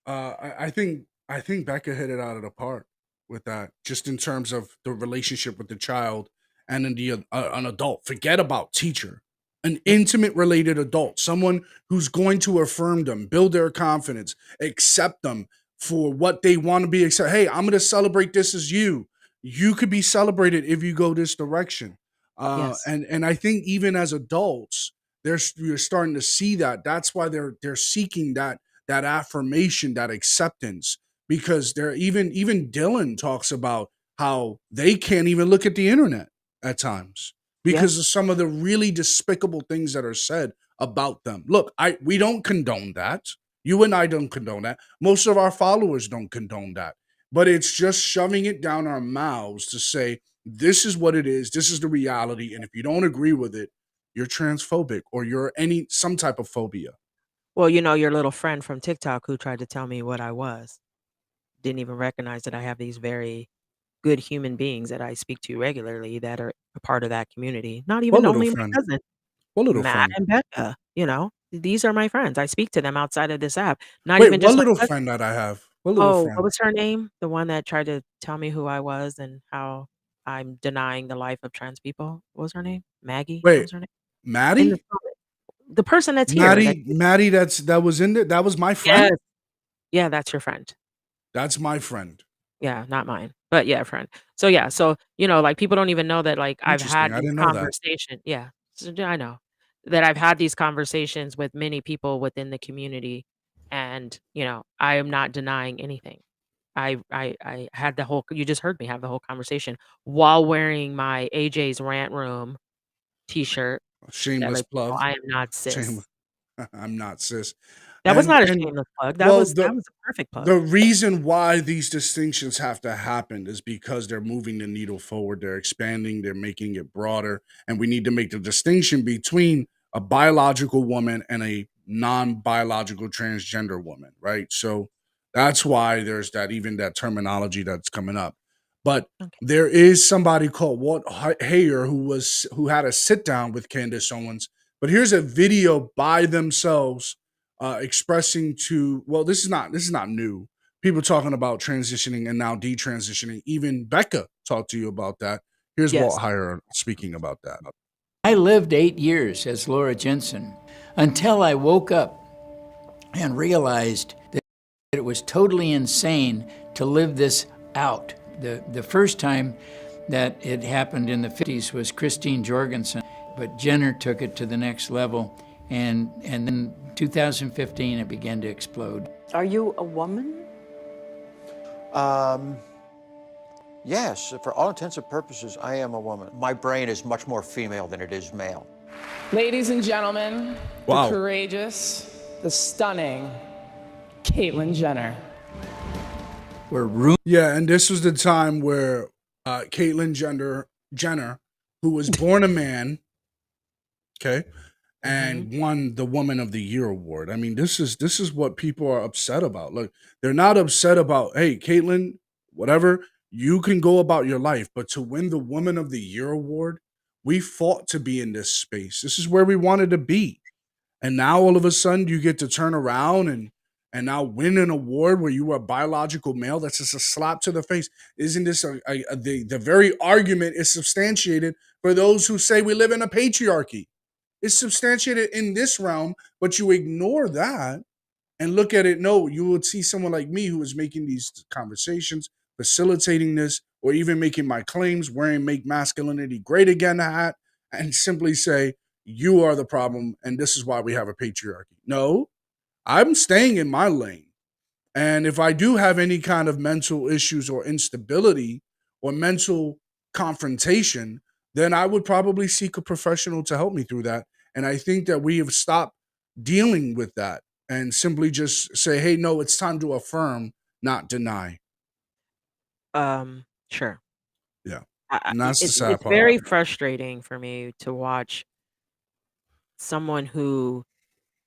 I think Becca hit it out of the park with that, just in terms of the relationship with the child and in an adult. Forget about teacher, an intimate related adult, someone who's going to affirm them, build their confidence, accept them for what they want to be. Accept. Hey, I'm going to celebrate this as you. You could be celebrated if you go this direction. Yes. And I think even as adults, you're starting to see that. That's why they're seeking that affirmation, that acceptance, because they're even Dylan talks about how they can't even look at the internet at times because of some of the really despicable things that are said about them. Look, we don't condone that. You and I don't condone that. Most of our followers don't condone that. But it's just shoving it down our mouths to say, this is what it is, this is the reality, and if you don't agree with it, you're transphobic or you're some type of phobia. Well, you know, your little friend from TikTok who tried to tell me what I was didn't even recognize that I have these very good human beings that I speak to regularly that are a part of that community. Not even only my cousin, What little Matt friend? and Becca. You know, these are my friends. I speak to them outside of this app. Not Wait, even what just my little cousin. friend that I have? What little Oh, friend? what was her name? The one that tried to tell me who I was and how I'm denying the life of trans people. What was her name? Maggie? What Wait, was her name? In the Maddie? comment. The person that's here. Maddie, that was in there. That was my friend. Yes. Yeah, that's your friend. That's my friend. Yeah, not mine. But yeah, friend. So yeah, so you know, like people don't even know that like I've Interesting. had I these didn't know that. conversations. Yeah. So, I know that I've had these conversations with many people within the community, and you know, I am not denying anything. I had the whole you just heard me have the whole conversation while wearing my AJ's Rant Room t-shirt that Shameless like, plug. I am not cis. I'm not cis. That was not a And shameless plug. That well, was a perfect plug. the reason why these distinctions have to happen is because they're moving the needle forward. They're expanding. They're making it broader, and we need to make the distinction between a biological woman and a non-biological transgender woman, right? So that's why there's that terminology that's coming up. But there is somebody called Walt Hayer who had a sit down with Candace Owens. But here's a video by themselves expressing this is not new. People talking about transitioning and now detransitioning. Even Becca talked to you about that. Here's Walt Hayer speaking about that. I lived 8 years as Laura Jensen until I woke up and realized that it was totally insane to live this out. The first time that it happened in the 50s was Christine Jorgensen, but Jenner took it to the next level, and then 2015 it began to explode. Are you a woman? Yes, for all intents and purposes, I am a woman. My brain is much more female than it is male. Ladies and gentlemen, the courageous, the stunning Caitlyn Jenner. And this was the time where Caitlyn Jenner, who was born a man, and won the Woman of the Year award. I mean, this is what people are upset about. Look, they're not upset about, hey, Caitlyn, whatever, you can go about your life, but to win the Woman of the Year award We fought to be in this space. This is where we wanted to be. And now all of a sudden you get to turn around and now win an award where you are a biological male. That's just a slap to the face. Isn't this the very argument is substantiated for those who say we live in a patriarchy? It's substantiated in this realm, but you ignore that and look at it. No, you would see someone like me who is making these conversations, facilitating this, or even making my claims, wearing "Make Masculinity Great Again" hat, and simply say, you are the problem, and this is why we have a patriarchy. No, I'm staying in my lane. And if I do have any kind of mental issues or instability or mental confrontation, then I would probably seek a professional to help me through that. And I think that we have stopped dealing with that and simply just say, hey, no, it's time to affirm, not deny. Sure. Yeah. And that's the It's sad part. very frustrating for me to watch someone who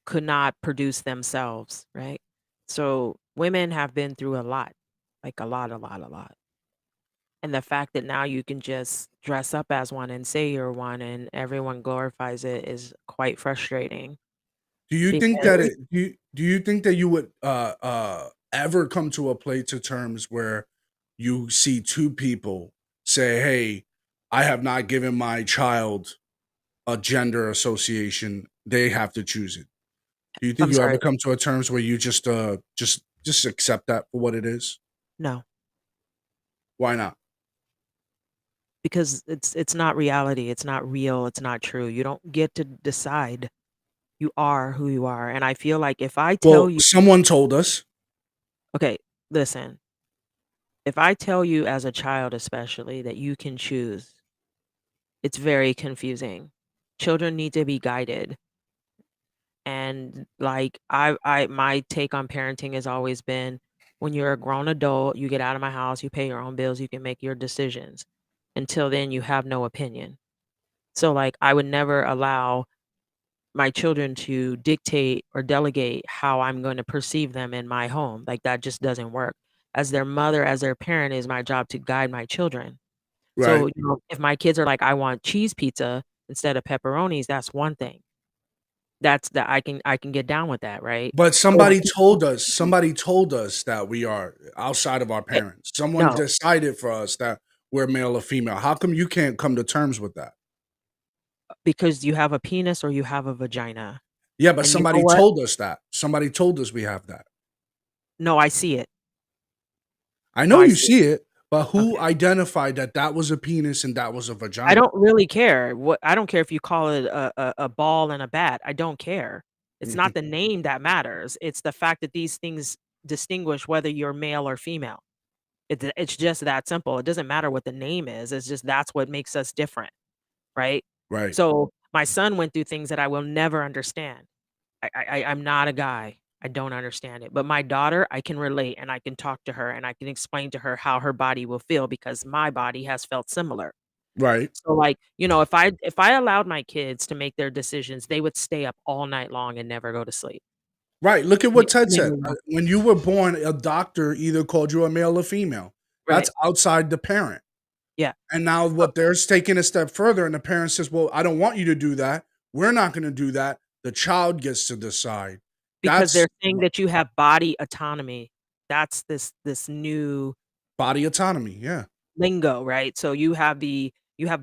could not produce themselves, right? So women have been through a lot, like a lot, a lot, a lot. And the fact that now you can just dress up as one and say you're one and everyone glorifies it is quite frustrating Do you think that because do you think that you would ever come to a place to terms where you see two people say, "Hey, I have not given my child a gender association. They have to choose it." Do you think I'm you sorry, ever come to a terms where you just accept that for what it is? no, Why not? because it's not reality, it's not real, it's not true. You don't get to decide. You are who you are. And I feel like if I tell Well, you, someone told us. okay, listen, if I tell you as a child especially that you can choose, it's very confusing. Children need to be guided. And like I my take on parenting has always been when you're a grown adult, you get out of my house, you pay your own bills, you can make your decisions. Until then, you have no opinion. So like I would never allow my children to dictate or delegate how I'm going to perceive them in my home. Like that just doesn't work. As their mother, as their parent, is my job to guide my children. So, Right. if my kids are like, I want cheese pizza instead of pepperonis, that's one thing. That's that I can get down with that, right? But But when somebody told us that we are outside of our eh, parents. Someone no, decided for us that we're male or female. How come you can't come to terms with that? because you have a penis or you have a vagina. Yeah, but And you know somebody what? told us that. Somebody told us we have that. No, I see it. I No, know I you see it. see it, but who Okay. identified that that was a penis and that was a I vagina? don't really care. I don't care if you call it a ball and a bat. I don't care. It's not Mhm. the name that matters. It's the fact that these things distinguish whether you're male or female. It's just that simple. It doesn't matter what the name is. It's just that's what makes us different, right? Right. So my son went through things that I will never understand. I'm not a guy. I don't understand it. But my daughter, I can relate and I can talk to her and I can explain to her how her body will feel because my body has felt similar. Right. So, like, if I allowed my kids to make their decisions, they would stay up all night long and never go to sleep. Right. Look at They what Ted they said. will not. When you were born, a doctor either called you a male or female. Right. That's outside the parent. Yeah. And now But what they're taking a step further, and the parent says, "Well, I don't want you to do that. We're not going to do that." The child gets to decide. because That's they're saying that you have body autonomy. That's this new body autonomy. Yeah. lingo, right? So you have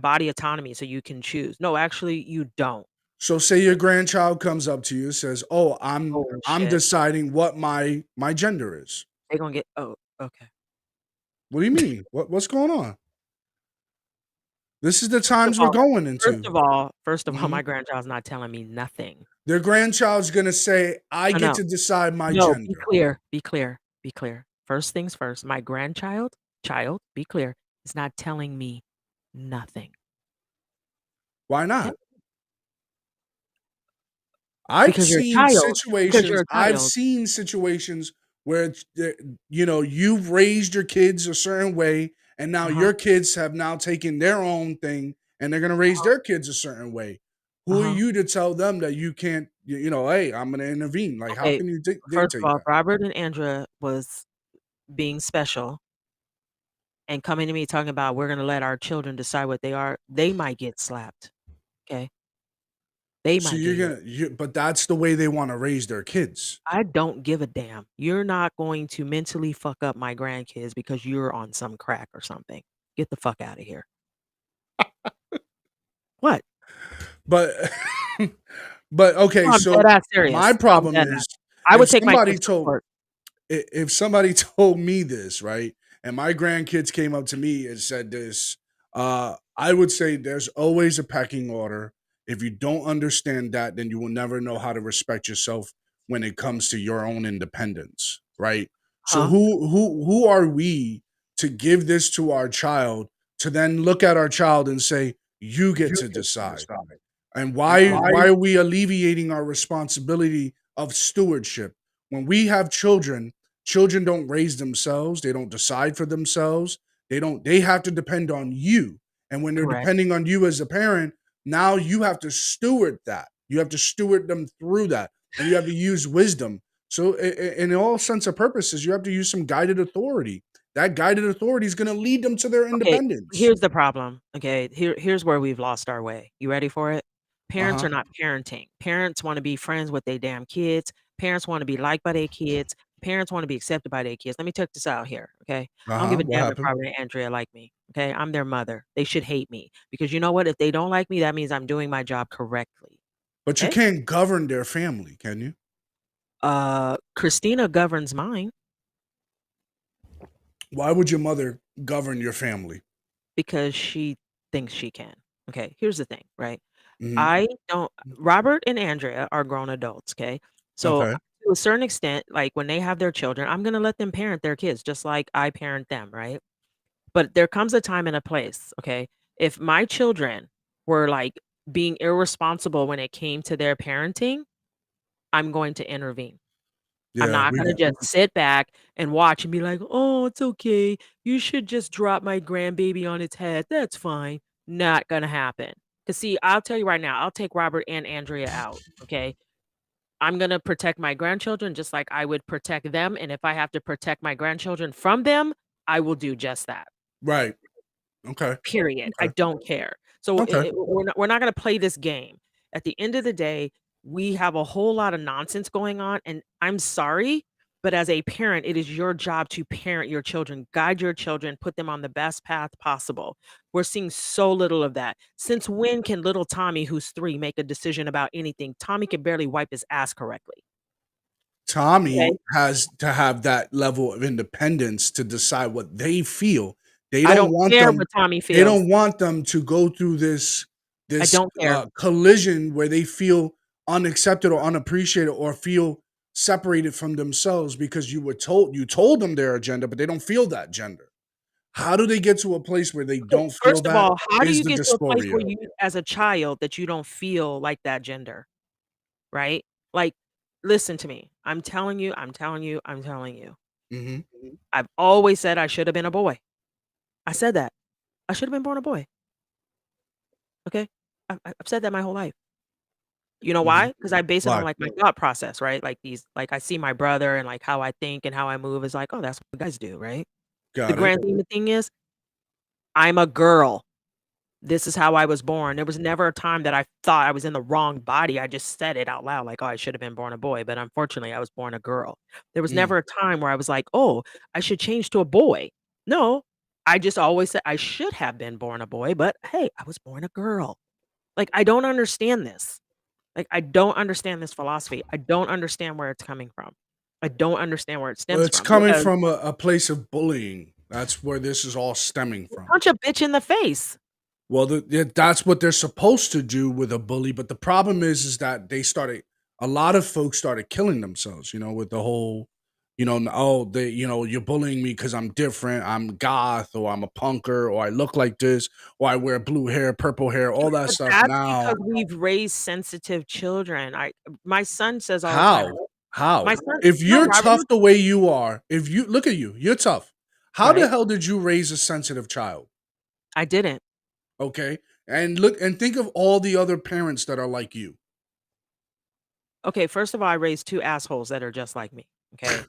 body autonomy, so you can choose. No, actually, you don't. So say your grandchild comes up to you and says, "Oh, Holy I'm shit. deciding what my gender is." They're gonna get oh, okay. What do you mean? What's going on? This is the First of times we're all going first into. of all first of all, Mhm. my grandchild's not telling me nothing. Their grandchild's gonna say, "I No, get no. to decide my No, be gender." clear, be clear, be clear. First things first, my child, be clear, is not telling me nothing. Why Okay? not? I've Because you're a seen child. Because you're situations a I've child. seen situations where you've raised your kids a certain way, and now Uh-huh, your kids have now taken their own thing, and they're gonna raise uh-huh, their kids a certain way. Who are uh-huh. you to tell them that you can't, "Hey, I'm gonna intervene." Like, how Okay, can you first of dictate all, that? Robert and Andrea was being special. and coming to me talking about we're going to let our children decide what they are, they might get slapped. Okay. They So might you're get gonna, but that's the way they want to raise their kids. I don't give a damn. You're not going to mentally fuck up my grandkids because you're on some crack or something. Get the fuck out of here. What? But but okay, No, I'm dead so ass my serious. I'm problem dead ass. is I if would take my somebody kids to told court. if somebody told me this, right, and my grandkids came up to me and said this, I would say there's always a pecking order. If you don't understand that, then you will never know how to respect yourself when it comes to your own independence, right? So Huh? who are we to give this to our child to then look at our child and say, you get to decide? And why are we alleviating our responsibility of stewardship? When we have children, children don't raise themselves, they don't decide for themselves. They have to depend on you. And when they're Correct. depending on you as a parent, now you have to steward that. You have to steward them through that. And you have to use wisdom. So in all sense of purposes, you have to use some guided authority. That guided authority is going to lead them to their Okay, independence. here's the problem. Okay, here's where we've lost our way. You ready for it? Parents Uh-huh. are not parenting. Parents want to be friends with their damn kids. Parents want to be liked by their kids. Parents want to be accepted by their kids. Let me check this out here. Okay. I don't give Uh-huh. a What damn if happened? Robert and Andrea like me. Okay. I'm their mother. They should hate me because you know what? If they don't like me, that means I'm doing my job correctly. But you Okay. can't govern their family, can you? Christina governs mine Why would your mother govern your family? because she thinks she can. Okay. Here's the thing, right? Mhm. I don't Robert and Andrea are grown adults, okay? So, Okay. to a certain extent, like, when they have their children, I'm gonna let them parent their kids just like I parent them, right? But there comes a time and a place, okay? If my children were, like, being irresponsible when it came to their parenting, I'm going to intervene. I'm Yeah, not we gonna just sit back and watch and be like, "Oh, it's okay. You should just drop my grandbaby on its head. That's fine." Not gonna happen. Cause see, I'll tell you right now, I'll take Robert and Andrea out, okay? I'm gonna protect my grandchildren just like I would protect them, and if I have to protect my grandchildren from them, I will do just that. right. Okay. Period. I Okay. don't care. So Okay. we're not gonna play this game. At the end of the day, we have a whole lot of nonsense going on, and I'm sorry, but as a parent, it is your job to parent your children, guide your children, put them on the best path possible. We're seeing so little of that. Since when can little Tommy, who's 3, make a decision about anything? Tommy can barely wipe his ass correctly. Tommy Okay? has to have that level of independence to decide what they feel. They I don't don't want care them what Tommy they feels. don't want them to go through this I this don't care. collision where they feel unaccepted or unappreciated or feel separated from themselves because you told them their agenda, but they don't feel that gender. How do they get to a place where they Okay, don't feel first of that all, how do is you the get to a place dysphoria. where you as a child that you don't feel like that gender, right? Like, listen to me. I'm telling you, I'm telling you, I'm telling you. Mhm. I've always said I should have been a boy. I said that. I should have been born a boy. Okay? I've said that my whole life. You know Mhm. why? Because I base it on Why? like my thought process, right? Like like I see my brother and like how I think and how I move is like, oh, that's what guys do, right? The Got it. grand theme of the thing is I'm a girl. This is how I was born. There was never a time that I thought I was in the wrong body. I just said it out loud, like, "Oh, I should have been born a boy," but unfortunately, I was born a girl. There was Mm. never a time where I was like, "Oh, I should change to a boy." No, I just always said I should have been born a boy, but hey, I was born a girl. Like, I don't understand this. Like, I don't understand this philosophy. I don't understand where it's coming from. I don't understand where it Well, stems it's from coming because from a place of bullying. That's where this is all stemming from. punch a bitch in the face. Well, that's what they're supposed to do with a bully, but the problem is that a lot of folks started killing themselves, with the whole, oh, you're bullying me because I'm different, I'm goth, or I'm a punker, or I look like this, or I wear blue hair, purple hair, all that But stuff that's because now. we've raised sensitive children. My son says all the time, How? How? my son If no, you're Robert, tough the way you are, if you look at you, you're tough. How the right? hell did you raise a sensitive child? I didn't. Okay. And look and think of all the other parents that are like you. Okay, first of all, I raised 2 assholes that are just like me, okay?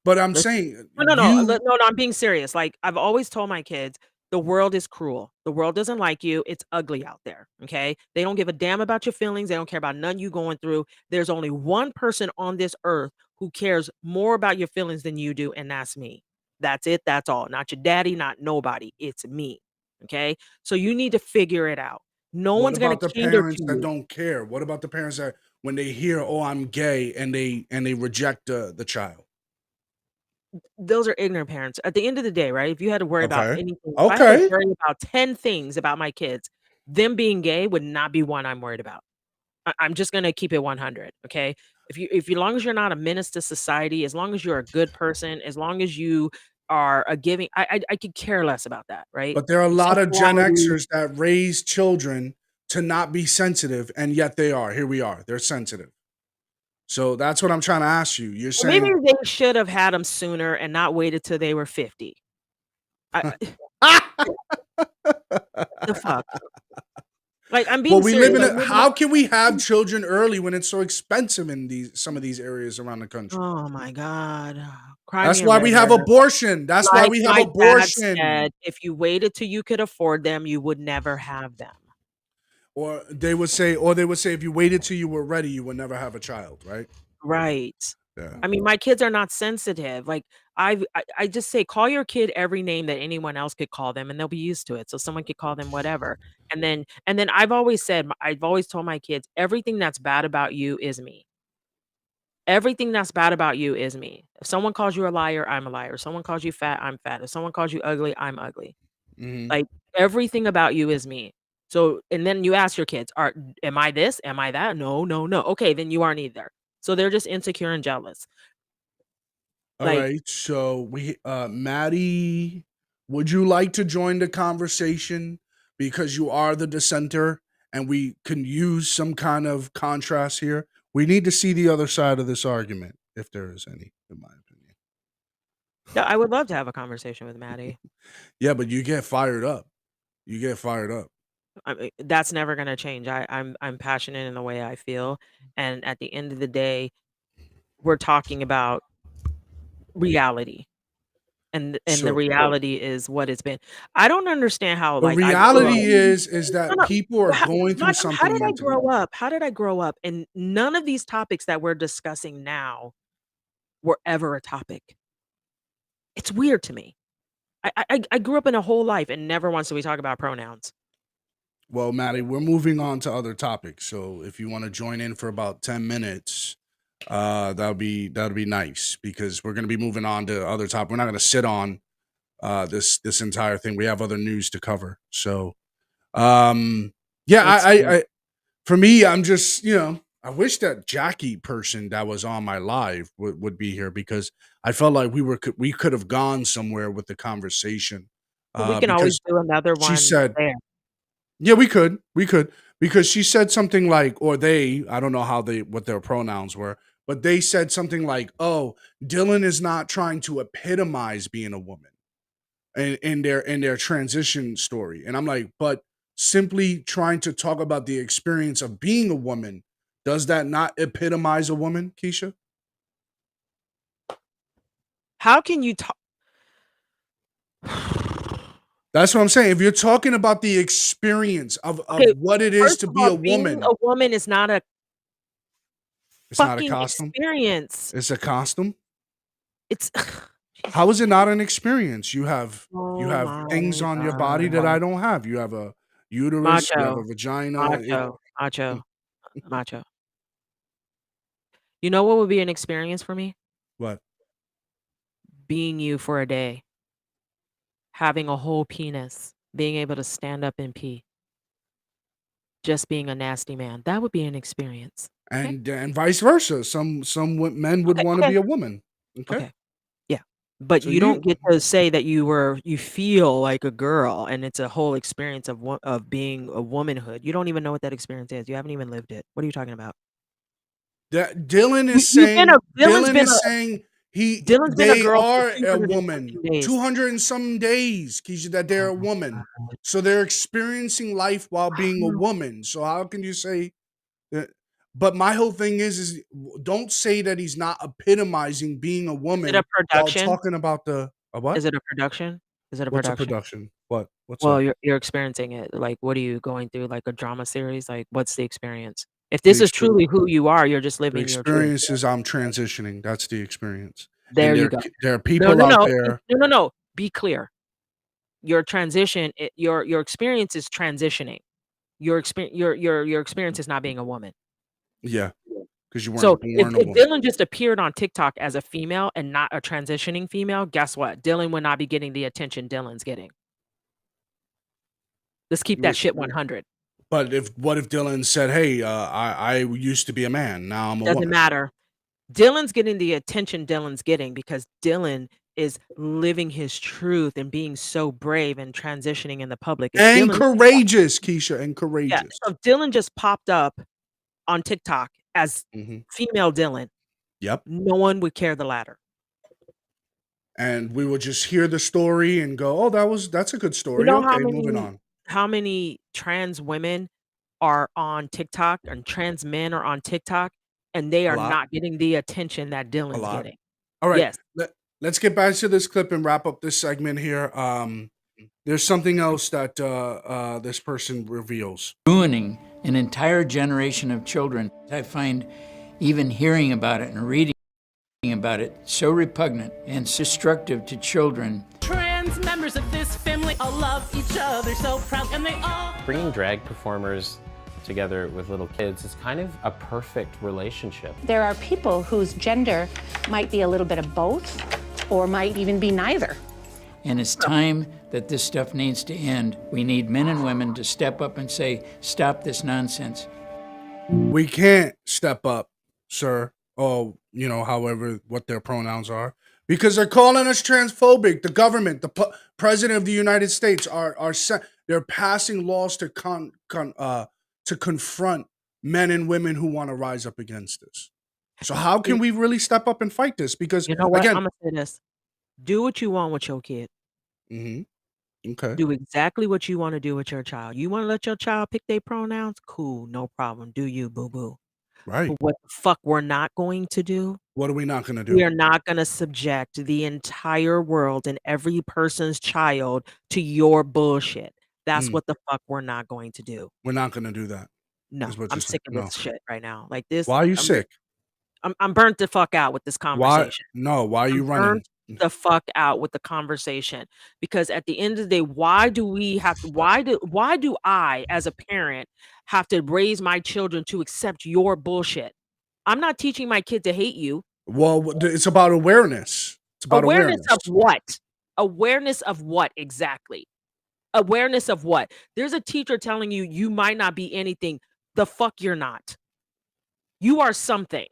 But I'm Listen, saying no, I'm being serious. Like, I've always told my kids, the world is cruel. The world doesn't like you. It's ugly out there. Okay. They don't give a damn about your feelings. They don't care about none you going through. There's only one person on this earth who cares more about your feelings than you do, and that's me. That's it. That's all. Not your daddy, not nobody. It's me. Okay. So you need to figure it out. No What one's gonna about the cater parents to that you. don't care? What about the parents that when they hear, "Oh, I'm gay," and they reject the child? Those are ignorant parents. At the end of the day, right? If you had to worry about Okay. anything, if I had to Okay. worry about 10 things about my kids, them being gay would not be one I'm worried about. I'm just gonna keep it 100, okay? If you long as you're not a menace to society, as long as you're a good person, as long as you are a giving, I could care less about that, right? But there are a lot of Gen Sexuality. Xers that raise children to not be sensitive, and yet they are. Here we are. They're sensitive. So that's what I'm trying to ask you. You're Well, maybe saying they should have had them sooner and not waited till they were 50. I the fuck? Like, I'm Well, being we serious. live in Like, a how can we have children early when it's so expensive in these some of these areas around the country? oh my god. Cry That's me a why we have river. abortion. That's why Like we have my dad abortion. said, if you waited till you could afford them, you would never have them. Or they would say if you waited till you were ready, you would never have a child, right? Right. Yeah. I mean, my kids are not sensitive. Like, I just say, call your kid every name that anyone else could call them, and they'll be used to it. So someone could call them whatever. And then I've always said, I've always told my kids, everything that's bad about you is me. Everything that's bad about you is me. If someone calls you a liar, I'm a liar. If someone calls you fat, I'm fat. If someone calls you ugly, I'm ugly. Mhm. Like, everything about you is me. So and then you ask your kids, am I this? Am I that? No, no, no. Okay, then you aren't either. So they're just insecure and jealous. All Like, right. So Maddie, would you like to join the conversation because you are the dissenter and we can use some kind of contrast here? We need to see the other side of this argument, if there is any, in my opinion. yeah, I would love to have a conversation with Maddie. Yeah, but you get fired up. You get fired up. I mean, that's never gonna change. I'm passionate in the way I feel, and at the end of the day, we're talking about reality, and the So reality is what it's been. I don't understand how, the like, I grew up. reality is No, that no. people are Well, going through how something did I mentally. grow up? How did I grow up? And none of these topics that we're discussing now were ever a topic. It's weird to me. I grew up in a whole life and never once did we talk about pronouns. Well, Maddie, we're moving on to other topics. So if you want to join in for about 10 minutes, that'll be nice because we're gonna be moving on to other topics. We're not gonna sit on this entire thing. We have other news to cover. So yeah, It's I for me, I'm just, I wish that Jackie person that was on my live would be here because I felt like we could have gone somewhere with the conversation. we can always Because do another she one said, there. yeah, we could, because she said something like, or they, I don't know what their pronouns were, but they said something like, "Oh, Dylan is not trying to epitomize being a woman in their transition story," and I'm like, but simply trying to talk about the experience of being a woman, does that not epitomize a woman, Keisha? How can you talk? That's what I'm saying. If you're talking about the experience of Okay, what it is first to of be all, a being woman, a woman is not a it's not a fucking costume. experience. It's a costume. It's How is Jesus. it not an experience? You Oh have my things on your body that god. I don't have. You have a uterus, you have a Macho, vagina. macho, macho, macho. You know what would be an experience for me? What? Being you for a day, having a whole penis, being able to stand up and pee, just being a nasty man. That would be an experience. Okay? And vice versa. Men would Okay, want to okay, be a woman. Okay, okay. Yeah. But so you don't get to say that you feel like a girl and it's a whole experience of being a womanhood. You don't even know what that experience is. You haven't even lived it. What are you talking about? that Dylan You is you've been a saying Dylan is saying Dylan's been a they girl for are a 200 and woman. something days. 200 and some days, Keisha, that they're Oh a my woman. god. So they're experiencing life while being a woman. So how can you say that? But my whole thing is don't say that he's not epitomizing being a Is it woman a while production? talking about a what? Is it a production? Is it a What's a production? production? What? What's Well, up? you're experiencing it. Like, what are you going through? Like a drama series? Like, what's the experience? If The this is exper- truly who you are, you're just the living your truth. experience is I'm transitioning. That's the experience. There And you go. there are No, people no, out no, there. no. Be clear. Your transition, your experience is transitioning. Your experience is not being a woman. Yeah, because you So weren't if, born a if woman. Dylan just appeared on TikTok as a female and not a transitioning female, guess what? Dylan would not be getting the attention Dylan's getting. Let's keep that shit 100. But what if Dylan said, "Hey, I used to be a man, now I'm a Doesn't woman." matter. Dylan's getting the attention Dylan's getting because Dylan is living his truth and being so brave and transitioning in the public. If And Dylan, courageous, Keisha, and yeah, courageous. so if Dylan just popped up on TikTok as Mhm. female Dylan, Yep. no one would care the latter. And we would just hear the story and go, "Oh, that's a good You story. know Okay, moving on." how many trans women are on TikTok and trans men are on TikTok and they A are lot. not getting the attention that A Dylan's lot. getting? All right. Yes. Let's get back to this clip and wrap up this segment here. There's something else that this person reveals. Ruining an entire generation of children. I find even hearing about it and reading about it so repugnant and destructive to children. Trans members of this family all love each other so proud, and they all... Bringing drag performers together with little kids is kind of a perfect relationship. There are people whose gender might be a little bit of both or might even be neither. And it's time that this stuff needs to end. We need men and women to step up and say, stop this nonsense. We can't step up, sir. Oh, however, what their pronouns are, because they're calling us transphobic. The government, the president of the United States, they're passing laws to confront men and women who want to rise up against this. So how can we really step up and fight this? Because you know what? again, I'm gonna say this: do what you want with your kid. Okay. Do exactly what you want to do with your child. You want to let your child pick their pronouns? Cool, no problem. Do you, boo boo? Right. But what the fuck we're not going to do? What are we not going to do? We are not going to subject the entire world and every person's child to your bullshit. That's what the fuck we're not going to do. We're not going to do that. No, I'm sick of this shit right now. Like this. Why are you sick? I'm burnt the fuck out with this conversation. Why are you running? Burnt the fuck out with the conversation, because at the end of the day, why do I as a parent have to raise my children to accept your bullshit? I'm not teaching my kid to hate you. Well, it's about awareness. It's about awareness. Of what? Awareness of what exactly? Awareness of what? There's a teacher telling you you might not be anything. The fuck you're not. You are something.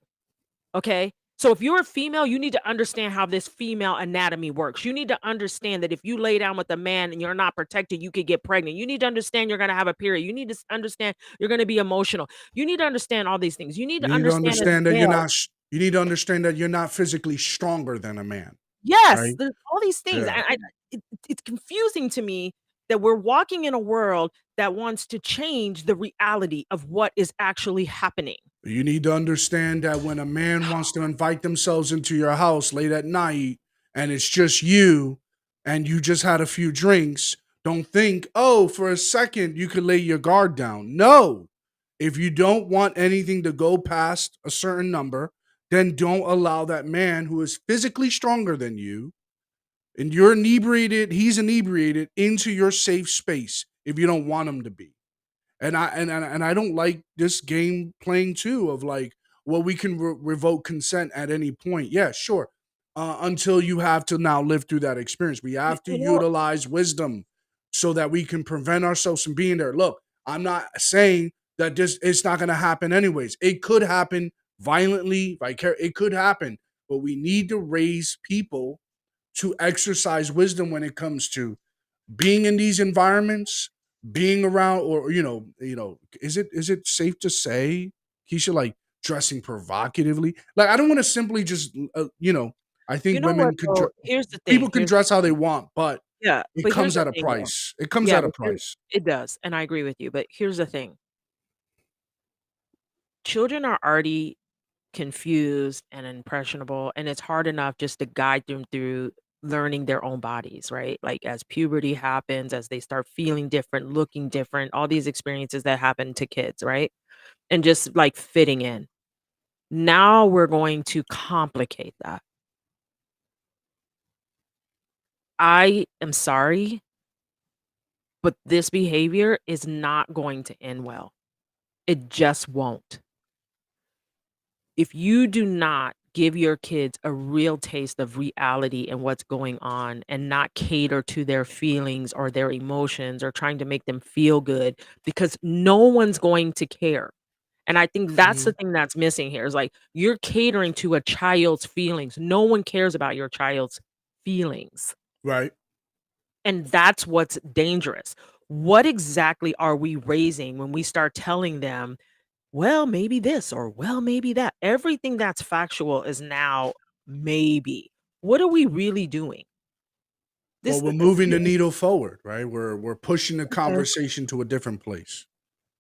Okay? So if you're a female, you need to understand how this female anatomy works. You need to understand that if you lay down with a man and you're not protected, you could get pregnant. You need to understand you're going to have a period. You need to understand you're going to be emotional. You need to understand all these things. You need to understand that you're not. You need to understand that you're not physically stronger than a man. Yes, right? there's all these things. Yeah. It's confusing to me that we're walking in a world that wants to change the reality of what is actually happening. You need to understand that when a man wants to invite themselves into your house late at night and it's just you and you just had a few drinks, don't think, oh, for a second you could lay your guard down. No. If you don't want anything to go past a certain number, then don't allow that man who is physically stronger than you and you're inebriated, he's inebriated, into your safe space if you don't want him to be. And I don't like this game playing too of like, well, we can revoke consent at any point. Yeah, sure. Until you have to now live through that experience. We have to utilize wisdom so that we can prevent ourselves from being there. Look, I'm not saying that it's not going to happen anyways. It could happen violently, it could happen, but we need to raise people to exercise wisdom when it comes to being in these environments, being around, or is it safe to say, Keisha, like dressing provocatively? Like, I don't want to simply just I think women could. Here's the thing: people can dress how they want, but it comes at a thing, price. It comes at a price. It does, and I agree with you. But here's the thing: children are already confused and impressionable, and it's hard enough just to guide them through learning their own bodies, right? Like as puberty happens, as they start feeling different, looking different, all these experiences that happen to kids, right? And just like fitting in. Now we're going to complicate that. I am sorry, but this behavior is not going to end well. It just won't. If you do not give your kids a real taste of reality and what's going on and not cater to their feelings or their emotions or trying to make them feel good, because no one's going to care. And I think that's the thing that's missing here is like you're catering to a child's feelings. No one cares about your child's feelings. Right. And that's what's dangerous. What exactly are we raising when we start telling them, well, maybe this or well, maybe that? Everything that's factual is now maybe. What are we really doing? Well, we're moving the needle forward, right? We're pushing the conversation to a different place.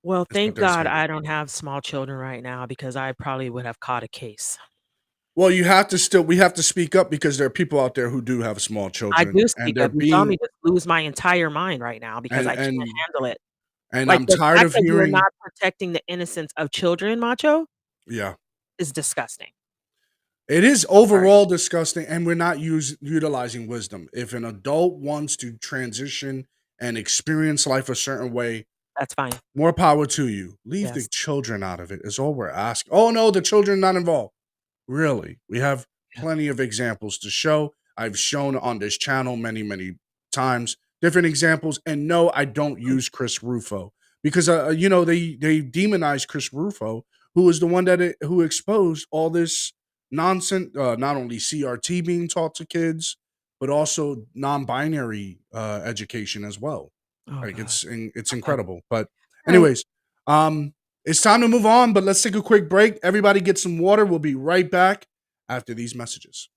Well, That's what thank they're God saying. I don't have small children right now because I probably would have caught a case. Well, we have to speak up because there are people out there who do have small I children do and speak they're up. You saw being me just lose my entire mind right now because I can't and handle it. and Like I'm the tired fact of that you're hearing not protecting the innocence of children, Macho, yeah. is disgusting. It is overall disgusting, and we're not utilizing wisdom. If an adult wants to transition and experience life a certain way, that's fine. More power to you. Leave the Yes. children out of it is all we're asking. Oh no, the children not involved. Really, we have plenty of examples to show. I've shown on this channel many, many times different examples. And no, I don't use Chris Rufo because they demonize Chris Rufo, who was the one who exposed all this nonsense. Not only CRT being taught to kids, but also non-binary education as well. Oh, Like God. it's incredible. But Right. anyways, it's time to move on, but let's take a quick break. Everybody get some water. We'll be right back after these messages.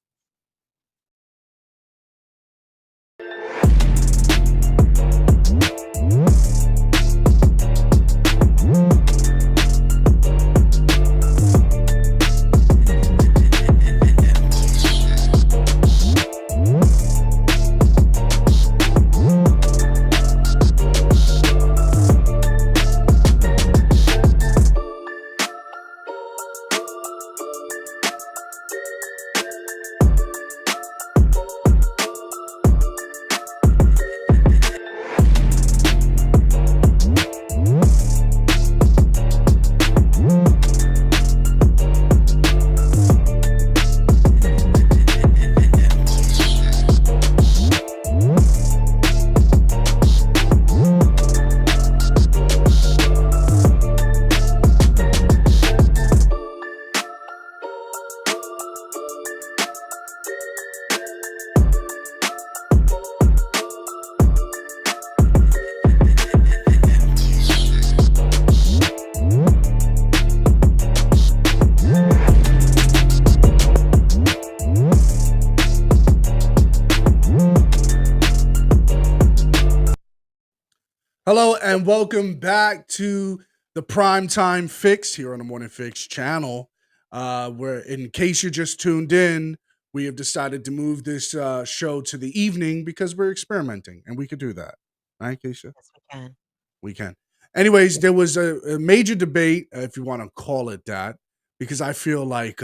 Hello and welcome back to the Primetime Fix here on the Morning Fix channel. Where, in case you just tuned in, we have decided to move this show to the evening because we're experimenting, and we could do that, right, Keisha? Yes, we can. We can. Anyways, there was a major debate, if you want to call it that, because I feel like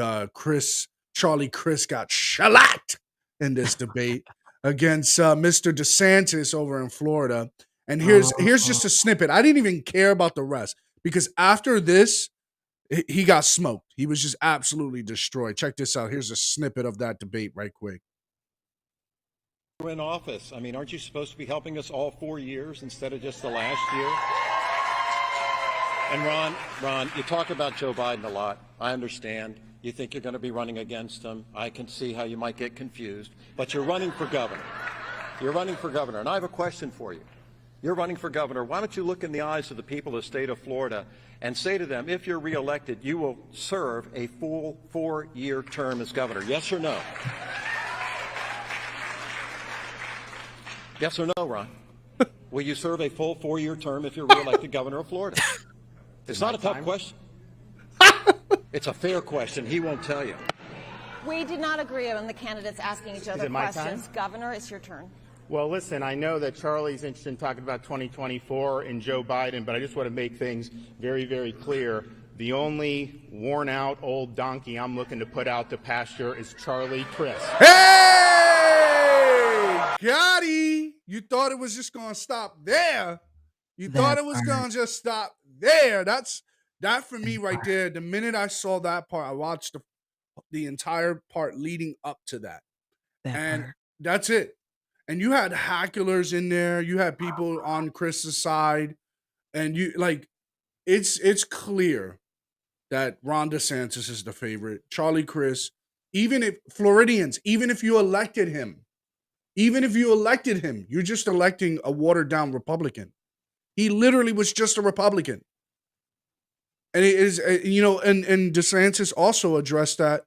Charlie Chris got shellacked in this debate against Mr. DeSantis over in Florida. And here's just a snippet. I didn't even care about the rest because after this, he got smoked. He was just absolutely destroyed. Check this out. Here's a snippet of that debate right quick. You're in office. I mean, aren't you supposed to be helping us all 4 years instead of just the last year? And Ron, you talk about Joe Biden a lot. I understand. You think you're going to be running against him. I can see how you might get confused. But you're running for governor. You're running for governor. And I have a question for you. You're running for governor. Why don't you look in the eyes of the people of the state of Florida and say to them, if you're reelected, you will serve a full 4-year term as governor? Yes or no? Yes or no, Ron? Will you serve a full 4-year term if you're reelected governor of Florida? It's not a tough question. It's a fair question. He won't tell you. We did not agree on the candidates asking each other questions. Governor, it's your turn. Well, listen, I know that Charlie's interested in talking about 2024 and Joe Biden, but I just want to make things very, very clear. The only worn-out old donkey I'm looking to put out to pasture is Charlie Crist. Hey! Gotti! You thought it was just going to stop there. You thought it was going to just stop there. That for me right there. The minute I saw that part, I watched the entire part leading up to that. That's it. And you had hacklers in there. You had people on Chris's side. And you it's clear that Ron DeSantis is the favorite. Charlie Crist, even if Floridians, even if you elected him, you're just electing a watered down Republican. He literally was just a Republican. And it is, and DeSantis also addressed that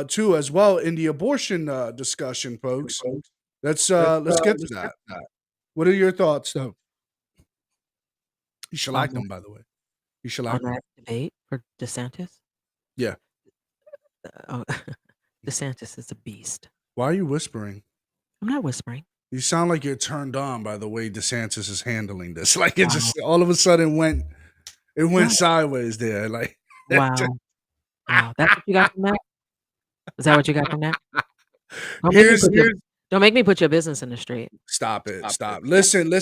too as well in the abortion discussion, folks. Let's get to that. What are your thoughts, though? You should like them, by the way. You should like them. Debate for DeSantis? Yeah. DeSantis is a beast. Why are you whispering? I'm not whispering. You sound like you're turned on by the way DeSantis is handling this. Like it just all of a sudden went sideways there. Like wow. Wow. That's what you got from that? Is that what you got from that? Don't make me put your business in the street. Stop it. Stop. Listen.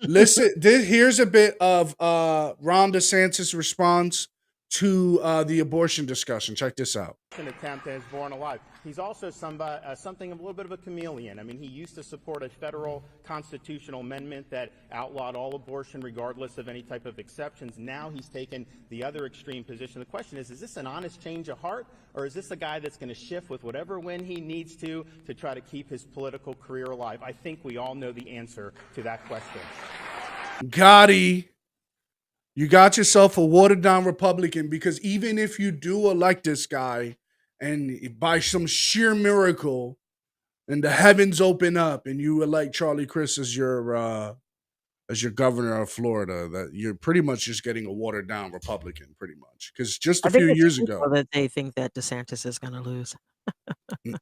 Here's a bit of Ron DeSantis' response to the abortion discussion. Check this out. An attempt that is born alive. He's also something a little bit of a chameleon. I mean, he used to support a federal constitutional amendment that outlawed all abortion regardless of any type of exceptions. Now he's taken the other extreme position. The question is this an honest change of heart, or is this a guy that's going to shift with whatever when he needs to try to keep his political career alive? I think we all know the answer to that question. Gotti, you got yourself a watered down Republican, because even if you do elect this guy and by some sheer miracle and the heavens open up and you elect Charlie Crist as your governor of Florida, that you're pretty much just getting a watered down Republican, pretty much. Because just a few years ago, that they think that DeSantis is going to lose.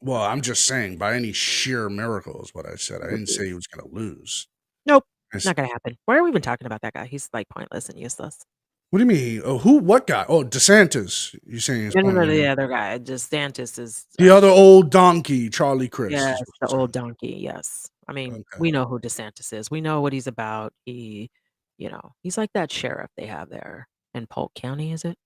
Well, I'm just saying, by any sheer miracle is what I said. I didn't say he was going to lose. Nope, not going to happen. Why are we even talking about that guy? He's like pointless and useless. What do you mean? Oh, who? What guy? Oh, DeSantis. You're saying? No, the other guy. DeSantis is the other old donkey, Charlie Crist. Yes, the old donkey. Yes, I mean we know who DeSantis is. We know what he's about. He's like that sheriff they have there in Polk County. Is it?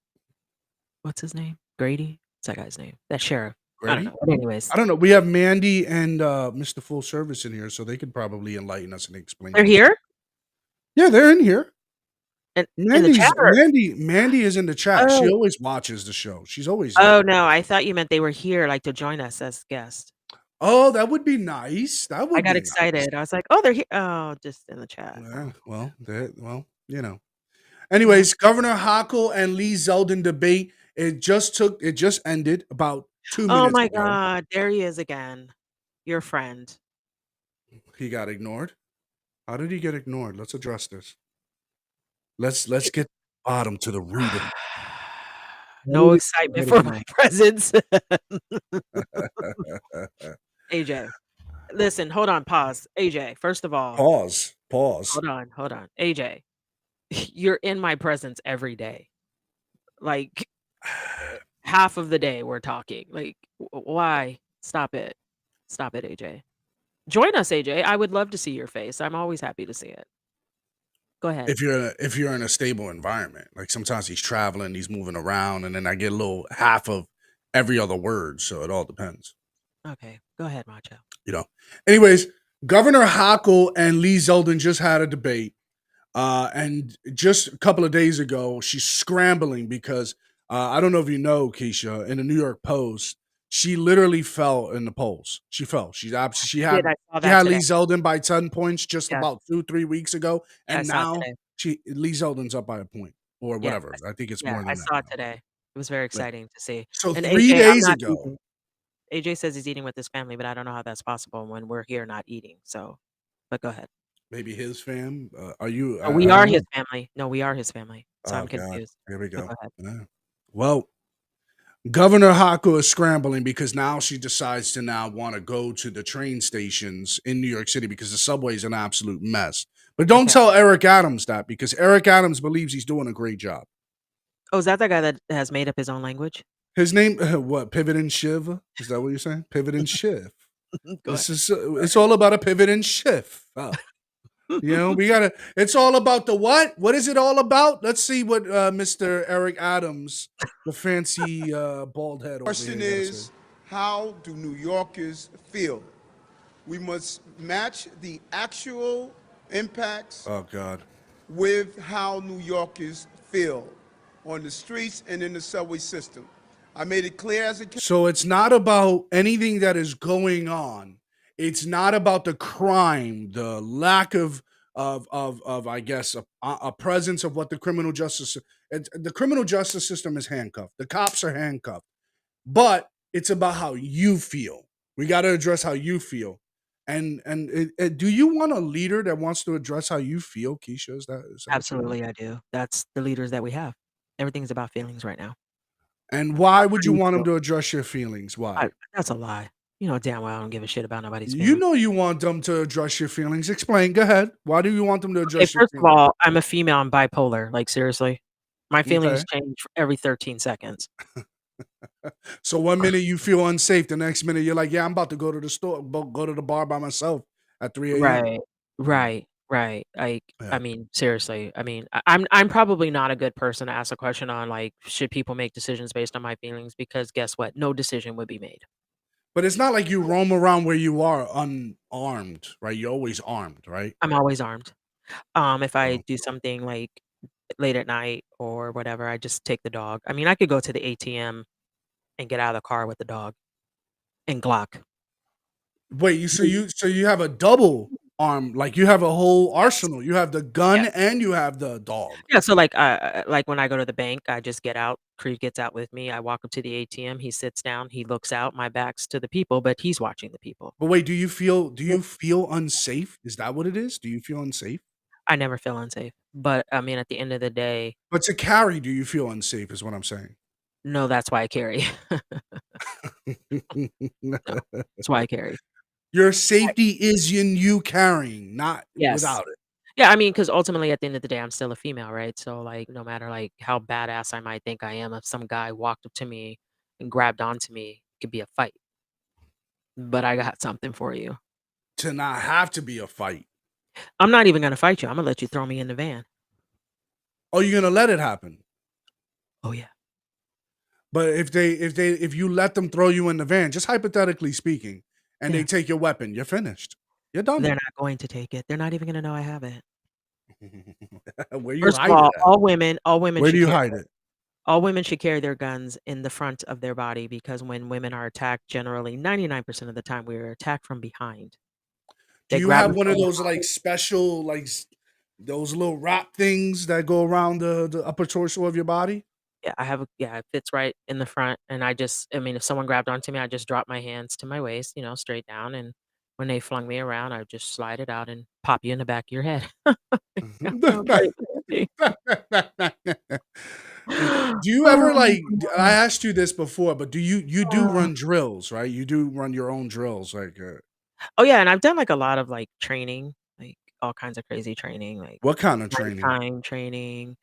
What's his name? Grady. What's that guy's name? That sheriff. Grady? I don't know. But anyways, I don't know. We have Mandy and Mr. Full Service in here, so they could probably enlighten us and explain. They're here. Yeah, they're in here. And Mandy is in the chat. She always watches the show. She's always Oh no, I thought you meant they were here, like to join us as guests. Oh, that would be nice. That would. I got be excited. Nice. I was like, "Oh, they're here." Oh, just in the chat. Yeah, well, Anyways, Governor Hochul and Lee Zeldin debate. It just ended about 2 minutes. Oh my ago. God, there he is again. Your friend. He got ignored. How did he get ignored? Let's address this. Let's get bottom to the root of it. No excitement for my presence. AJ, listen, hold on, pause. AJ, first of all, Pause. hold on. AJ, you're in my presence every day. Like half of the day we're talking. Like, why? Stop it, AJ. Join us, AJ. I would love to see your face. I'm always happy to see it. Go ahead. If you're in a stable environment, like sometimes he's traveling, he's moving around, and then I get a little half of every other word. So it all depends. Okay, go ahead, Macho. Anyways, Governor Hochul and Lee Zeldin just had a debate. And just a couple of days ago, she's scrambling because I don't know if you know, Keisha, in the New York Post, she literally fell in the polls. She fell. She had Lee Zeldin by 10 points just about 2-3 weeks ago, and now Lee Zeldin's up by a point or whatever. I think it's more than that. I saw it today. It was very exciting to see. So and 3 days ago, AJ says he's eating with his family, but I don't know how that's possible when we're here not eating. So, but go ahead. Maybe his fam. Are you? We are his family. No, we are his family. So I'm God. confused. Here we go. Go ahead. Yeah. Well, Governor Hochul is scrambling because now she decides to now want to go to the train stations in New York City because the subway is an absolute mess. But don't Okay. tell Eric Adams that because Eric Adams believes he's doing a great job. Oh, is that the guy that has made up his own language? His name, what? Pivot and Shiv? Is that what you're saying? Pivot and Shift. Go This ahead. is it's all about a pivot and shift. You know, we gotta. It's all about the what? What is it all about? Let's see what Mr. Eric Adams, the fancy bald head over Question here, gotta is, say. how do New Yorkers feel? We must match the actual impacts Oh God. with how New Yorkers feel on the streets and in the subway system. I made it clear as a So it's not about anything that is going on. It's not about the crime, the lack of I guess a presence of what the criminal justice. The criminal justice system is handcuffed. The cops are handcuffed. But it's about how you feel. We got to address how you feel. And do you want a leader that wants to address how you feel, Keisha? Is that what you want? Absolutely, I do. That's the leaders that we have. Everything's about feelings right now. And why would you Free want him will. to address your feelings? Why? That's a lie. You know damn well I don't give a shit about nobody's You feelings. know you want them to address your feelings. Explain. Go ahead. Why do you want them to Okay, address your first of feelings? all, I'm a female. I'm bipolar. Like seriously, my feelings Okay. change every 13 seconds. So 1 minute you feel unsafe, the next minute you're like, yeah, I'm about to go to the store, go to the bar by myself at 3 a.m. Right, right, right. Like, Yeah. I mean, seriously. I mean, I'm probably not a good person to ask a question on like, should people make decisions based on my feelings? Because guess what? No decision would be made. But it's not like you roam around where you are unarmed, right? You're always armed, right? I'm always armed. If I Oh. do something like late at night or whatever, I just take the dog. I mean, I could go to the ATM and get out of the car with the dog and Glock. Wait, you have a double arm, like you have a whole arsenal. You have the gun Yes. and you have the dog. Yeah, so like when I go to the bank, I just get out. Creed gets out with me. I walk up to the ATM. He sits down. He looks out. My back's to the people, but he's watching the people. But wait, do you feel unsafe? Is that what it is? Do you feel unsafe? I never feel unsafe. But I mean, at the end of the day, But to carry, do you feel unsafe? Is what I'm saying. no, that's why I carry. No, that's why I carry. Your safety is in you carrying, not Yes. without it. Yeah, I mean, because ultimately, at the end of the day, I'm still a female, right? So, like, no matter like how badass I might think I am, if some guy walked up to me and grabbed onto me, it could be a fight. But I got something for you. To not have to be a fight. I'm not even gonna fight you. I'm gonna let you throw me in the van. Oh, you're gonna let it happen. Oh yeah. But if you let them throw you in the van, just hypothetically speaking, and Yeah. they take your weapon, you're finished. You're done. They're not going to take it. They're not even gonna know I have it. Where you First of hide it all, at? all women Where do should you carry hide their it? all women should carry their guns in the front of their body because when women are attacked, generally 99% of the time we are attacked from behind. Do They you grab have us one from of those behind. like special those little wrap things that go around the upper torso of your body? Yeah, it fits right in the front, and I mean, if someone grabbed onto me, I just drop my hands to my waist, straight down, and when they flung me around, I just slide it out and pop you in the back of your head. Yeah, sounds crazy. Do you ever I asked you this before, but you do run drills, right? You do run your own drills, like Oh, yeah, and I've done, like, a lot of, like, training, like, all kinds of crazy training, like what kind of training? nighttime training,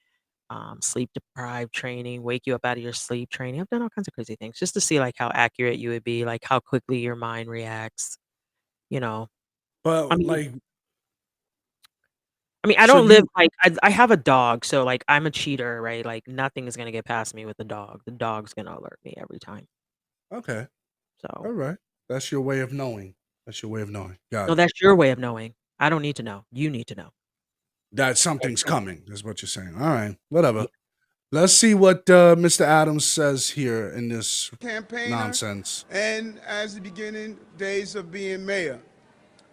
sleep deprived training, wake you up out of your sleep training. I've done all kinds of crazy things just to see, like, how accurate you would be, like, how quickly your mind reacts, you know? I But mean like I so don't live you like I have a dog, so, like, I'm a cheater, right? Like, nothing is gonna get past me with the dog. The dog's gonna alert me every time. okay. So All right. That's your way of knowing. That's your way of knowing. Got no, it. that's your way of knowing. I don't need to know. You need to know. That And something's trust coming, is what you're saying. All right. Whatever. me. Let's see what Mr. Adams says here in this campaigner nonsense. and as the beginning days of being mayor.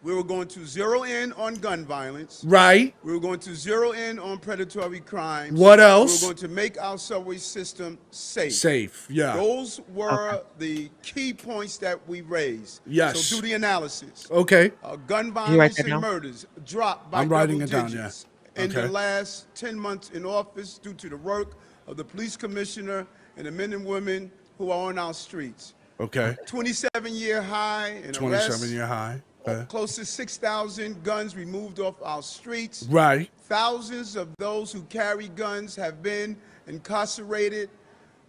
We were going to zero in on gun violence. Right. We were going to zero in on predatory crimes. What We were else? going to make our subway system safe. Safe. Yeah. Those Okay. were the key points that we raised. Yes. So do the analysis. Okay. Gun Can you write violence that and down? murders dropped by I'm writing double it down, yeah. digits in Okay. the last 10 months in office due to the work of the police commissioner and the men and women who are on our streets. Okay. 27-year high in 27-year arrests. high. Okay. Close to 6,000 guns removed off our streets. Right. Thousands of those who carry guns have been incarcerated.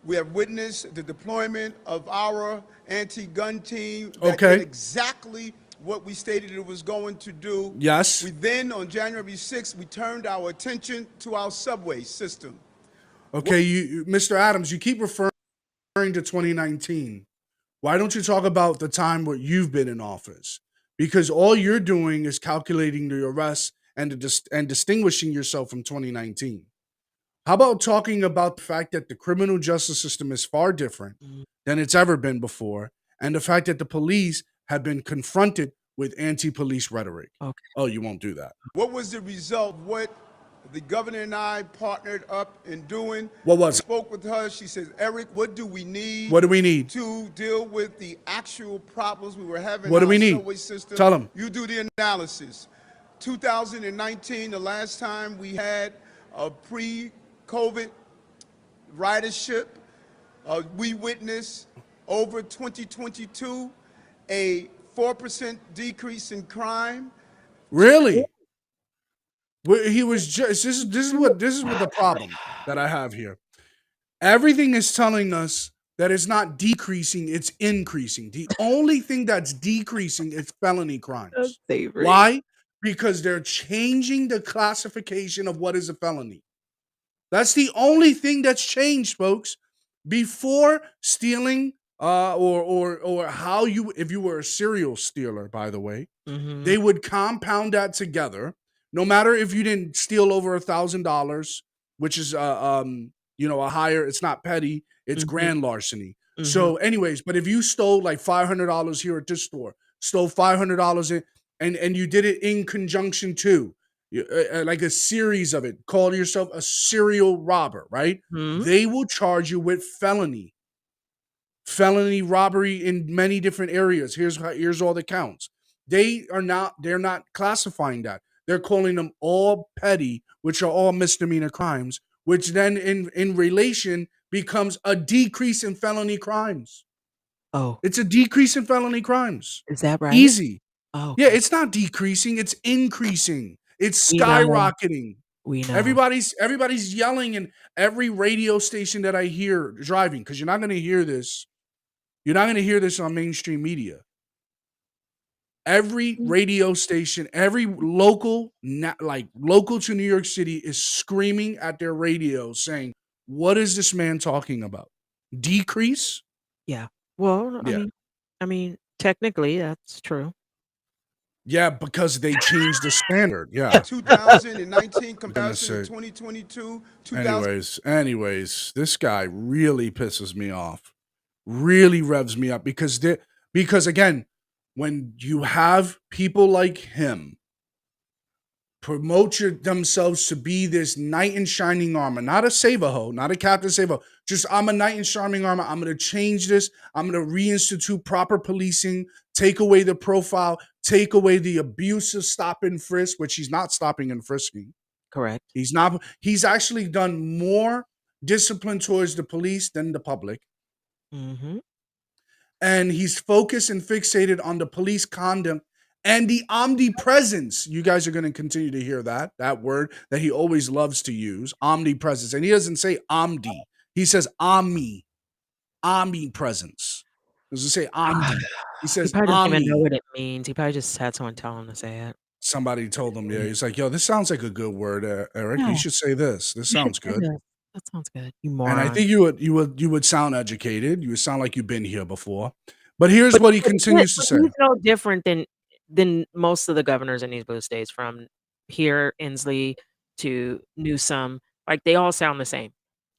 We have witnessed the deployment of our anti-gun team that did exactly what we stated it was going to do. Yes. We then, on January 6th, we turned our attention to our subway system. Okay, Mr. Adams, you keep referring to 2019. Why don't you talk about the time where you've been in office? Because all you're doing is calculating the arrests and distinguishing yourself from 2019. How about talking about the fact that the criminal justice system is far different than it's ever been before, and the fact that the police have been confronted with anti-police rhetoric? Okay. Oh, you won't do that. What was the result? What the governor and I partnered up in doing? What was it? Spoke with her. She says, Eric, what do we need? What do we need? To deal with the actual problems we were having What do in we our need? subway system? Tell them. You do the analysis. 2019, the last time we had a pre-COVID ridership, we witnessed over 2022 a 4% decrease in crime. Really? He was just this is what the problem that I have here. Everything is telling us that it's not decreasing, it's increasing. The only thing that's decreasing is felony crimes. Why? Because they're changing the classification of what is a felony. That's the only thing that's changed, folks. Before stealing, or how you, if you were a serial stealer, by the way, they would compound that together. No matter if you didn't steal over $1,000, which is a higher, it's not petty, it's grand larceny. So, anyways, but if you stole like $500 here at this store, stole $500 and you did it in conjunction to like a series of it, call yourself a serial robber, right? They will charge you with felony robbery in many different areas. Here's all the counts. They're not classifying that. They're calling them all petty, which are all misdemeanor crimes, which then in relation becomes a decrease in felony crimes. Oh. It's a decrease in felony crimes. Is that right? Easy. Oh. Yeah, it's not decreasing, it's increasing. It's We know. skyrocketing. We know. Everybody's yelling in every radio station that I hear driving, because you're not going to hear this. You're not going to hear this on mainstream media. Every radio station, every local to New York City is screaming at their radio saying, what is this man talking about? Decrease? Yeah. Well, Yeah. I mean, technically that's true. Yeah, because they changed the standard. Yeah. 2019 comparison to 2022. Anyways, this guy really pisses me off. Really revs me up because again, when you have people like him promote themselves to be this knight in shining armor, not a save-a-ho, not a Captain Save-a-ho, just I'm a knight in shining armor. I'm going to change this. I'm going to reinstitute proper policing, take away the profile, take away the abuse of stop and frisk, which he's not stopping and frisking. Correct. He's not. He's actually done more discipline towards the police than the public. Mm-hmm. And he's focused and fixated on the police conduct and the omnipresence. You guys are going to continue to hear that word that he always loves to use, omnipresence. And he doesn't say omni. He says omnipresence. He doesn't say omni. He says He probably doesn't even know omni. what it means. He probably just had someone tell him to say it. Somebody told him, yeah. He's like, yo, this sounds like a good word, Eric. Yeah. You should say this. This sounds good. That sounds good. You moron. And I think you would sound educated. You would sound like you've been here before. But here's what he continues to say. He's no different than most of the governors in these blue states, from here, Inslee to Newsom. Like, they all sound the same.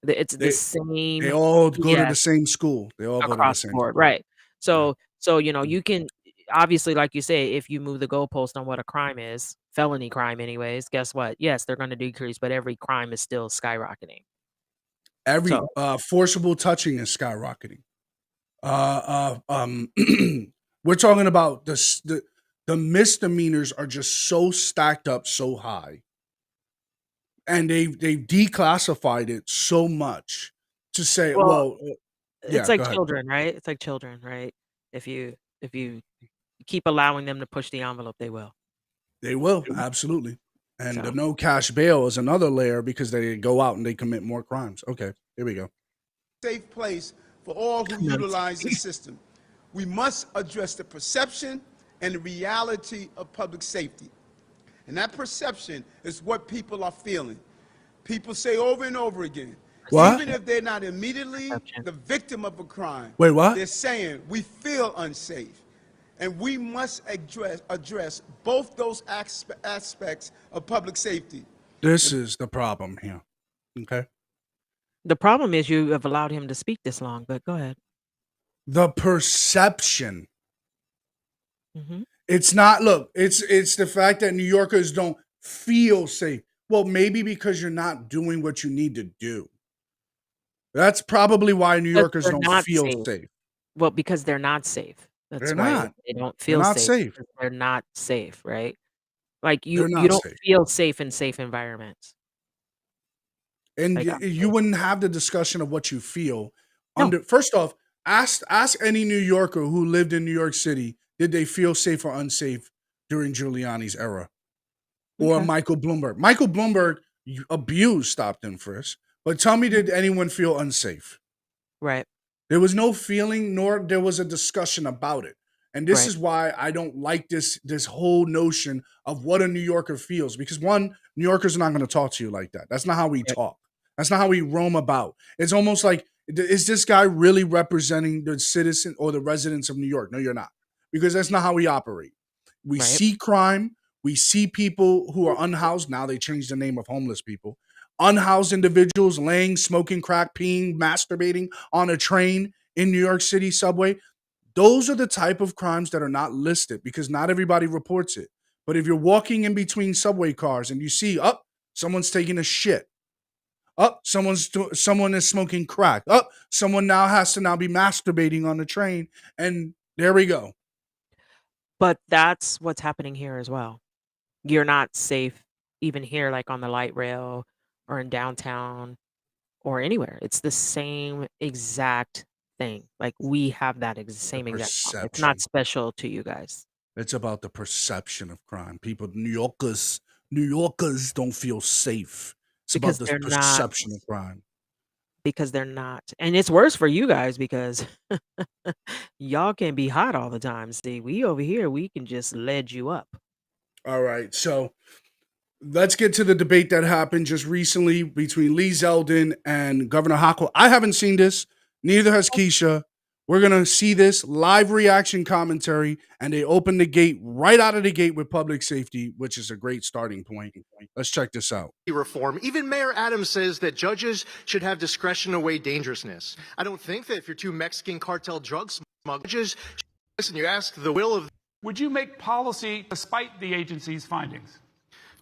It's the same. They all go to the Yes, same school. They all go to the across the same board, school. right? So you can obviously, like you say, if you move the goalpost on what a crime is, felony crime, anyways. Guess what? Yes, they're going to decrease, but every crime is still skyrocketing. Every So forcible touching is skyrocketing. We're talking about the misdemeanors are just so stacked up so high, and they've declassified it so much to say, Well, It's Yeah, go like ahead. children, right? It's like children, right? If you keep allowing them to push the envelope, they will. They will, absolutely. And the So no cash bail is another layer because they go out and they commit more crimes. Okay, here we go. Safe place for all who utilize the system. We must address the perception and the reality of public safety. And that perception is what people are feeling. People say over and over again, What? even if they're not immediately the victim of a crime, Wait, what? they're saying we feel unsafe. And we must address both those aspects of public safety. This is the problem here. Okay. the problem is you have allowed him to speak this long, but go ahead. The perception. Hmm. It's not, look, it's the fact that New Yorkers don't feel safe. Well, maybe because you're not doing what you need to do. That's probably why New But Yorkers they're don't not feel safe. safe. Well, because they're not safe. That's They're why not. they don't They're feel not safe safe. because they're not safe, right? Like They're you not don't safe. feel safe in safe environments. And Like you wouldn't have the discussion of what you feel No. under. First off, ask any New Yorker who lived in New York City, did they feel safe or unsafe during Giuliani's era? Or Okay. Michael Bloomberg. Michael Bloomberg abused stop and frisk, but tell me, did anyone feel unsafe? Right. There was no feeling, nor there was a discussion about it. And this Right. is why I don't like this whole notion of what a New Yorker feels. Because one, New Yorkers are not going to talk to you like that. That's not how we talk. That's not how we roam about. It's almost like, is this guy really representing the citizen or the residents of New York? No, you're not. Because that's not how we operate. We Right. see crime. We see people who are unhoused. Now they changed the name of homeless people. Unhoused individuals laying, smoking crack, peeing, masturbating on a train in New York City subway. Those are the type of crimes that are not listed because not everybody reports it. But if you're walking in between subway cars and you see, someone's taking a shit. Someone is smoking crack. Someone now has to now be masturbating on the train. And there we go. But that's what's happening here as well. You're not safe even here, like on the light rail or in downtown or anywhere. It's the same exact thing. Like we have that same exact problem. It's not Perception. special to you guys It's about the perception of crime. People, New Yorkers don't feel safe. It's about because this they're not. perception of crime. Because they're not. And it's worse for you guys because y'all can be hot all the time. See, we over here, we can just lead you up. All right, so let's get to the debate that happened just recently between Lee Zeldin and Governor Hochul. I haven't seen this. Neither has Keisha. We're going to see this live reaction commentary, and they open the gate right out of the gate with public safety, which is a great starting point. Let's check this out. Reform. Even Mayor Adams says that judges should have discretion to weigh dangerousness. I don't think that if you're two Mexican cartel drug smugglers, listen, you ask the will of... Would you make policy despite the agency's findings?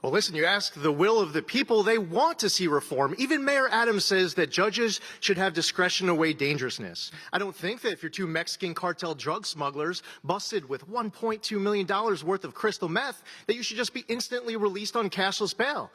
Well, listen, you ask the will of the people, they want to see reform. Even Mayor Adams says that judges should have discretion to weigh dangerousness. I don't think that if you're two Mexican cartel drug smugglers busted with $1.2 million worth of crystal meth, that you should just be instantly released on cashless bail.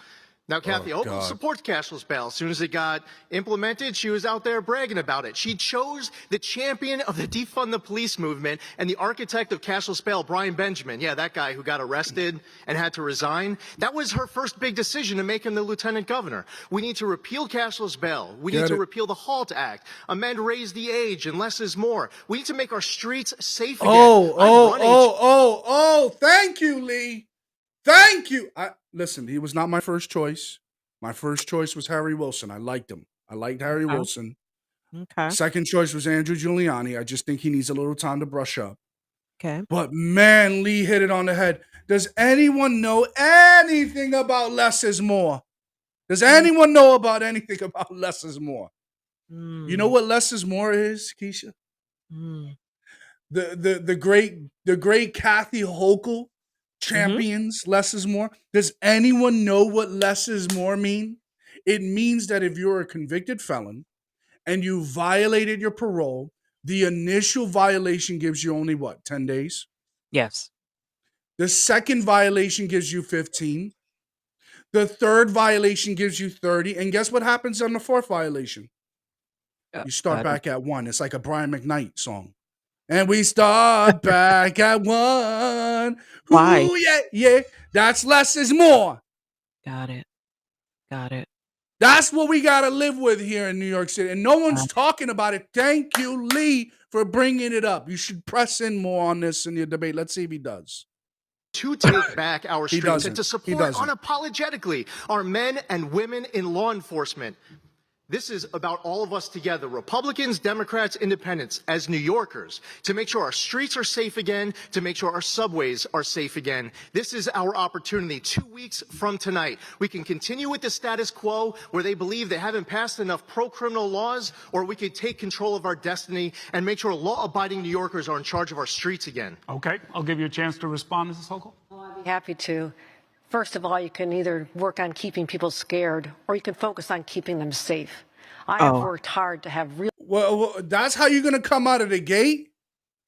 Now, Kathy Hochul supports cashless bail. As soon as it got implemented, she was out there bragging about it. She chose the champion of the defund the police movement and the architect of cashless bail, Brian Benjamin. Yeah, that guy who got arrested and had to resign. That was her first big decision to make him the lieutenant governor. We need to repeal cashless bail. We need to repeal the HALT Act, amend raise the age, and less is more. We need to make our streets safe again. Thank you, Lee. Thank you. Listen, he was not my first choice. My first choice was Harry Wilson. I liked him. I liked Harry Wilson. Okay. Second choice was Andrew Giuliani. I just think he needs a little time to brush up. Okay. But man, Lee hit it on the head. Does anyone know anything about less is more? Does anyone know about anything about less is more? You know what less is more is, Keisha? The great Kathy Hochul champions less is more. Does anyone know what less is more mean? It means that if you're a convicted felon and you violated your parole, the initial violation gives you only what, 10 days? Yes. The second violation gives you 15. The third violation gives you 30. And guess what happens on the fourth violation? You start I back at 1. It's like a Brian McKnight song. And we start back at 1. Why? Ooh, yeah, yeah. That's less is more. Got it. Got it. That's what we got to live with here in New York City. And no one's talking about it. Thank you, Lee, for bringing it up. You should press in more on this in your debate. Let's see if he does. To take back our He streets and doesn't. to He support doesn't. unapologetically our men and women in law enforcement. This is about all of us together, Republicans, Democrats, Independents, as New Yorkers, to make sure our streets are safe again, to make sure our subways are safe again. This is our opportunity. 2 weeks from tonight, we can continue with the status quo where they believe they haven't passed enough pro-criminal laws, or we could take control of our destiny and make sure law-abiding New Yorkers are in charge of our streets again. Okay, I'll give you a chance to respond, Mrs. Hochul. I'd be happy to. First of all, you can either work on keeping people scared or you can focus on keeping them safe. I have worked hard to have real. Well, that's how you're going to come out of the gate?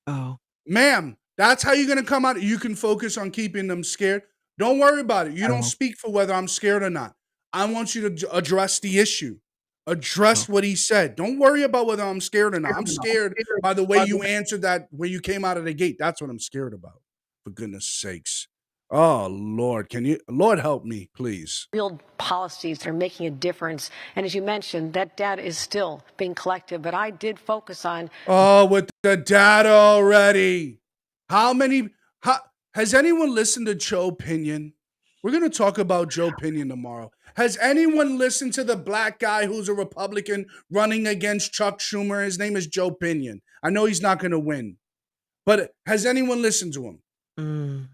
Oh. Ma'am, that's how you're going to come out. You can focus on keeping them scared. Don't worry about it. You don't speak for whether I'm scared or not. I want you to address the issue. Address what he said. Don't worry about whether I'm scared or not. I'm scared by the way you answered that when you came out of the gate. That's what I'm scared about, for goodness sakes. Oh, Lord, Lord help me, please. Real policies that are making a difference. And as you mentioned, that data is still being collected, but I did focus on. Oh, with the data already. Has anyone listened to Joe Pinion? We're going to talk about Joe Pinion tomorrow. Has anyone listened to the black guy who's a Republican running against Chuck Schumer? His name is Joe Pinion. I know he's not going to win, but has anyone listened to him?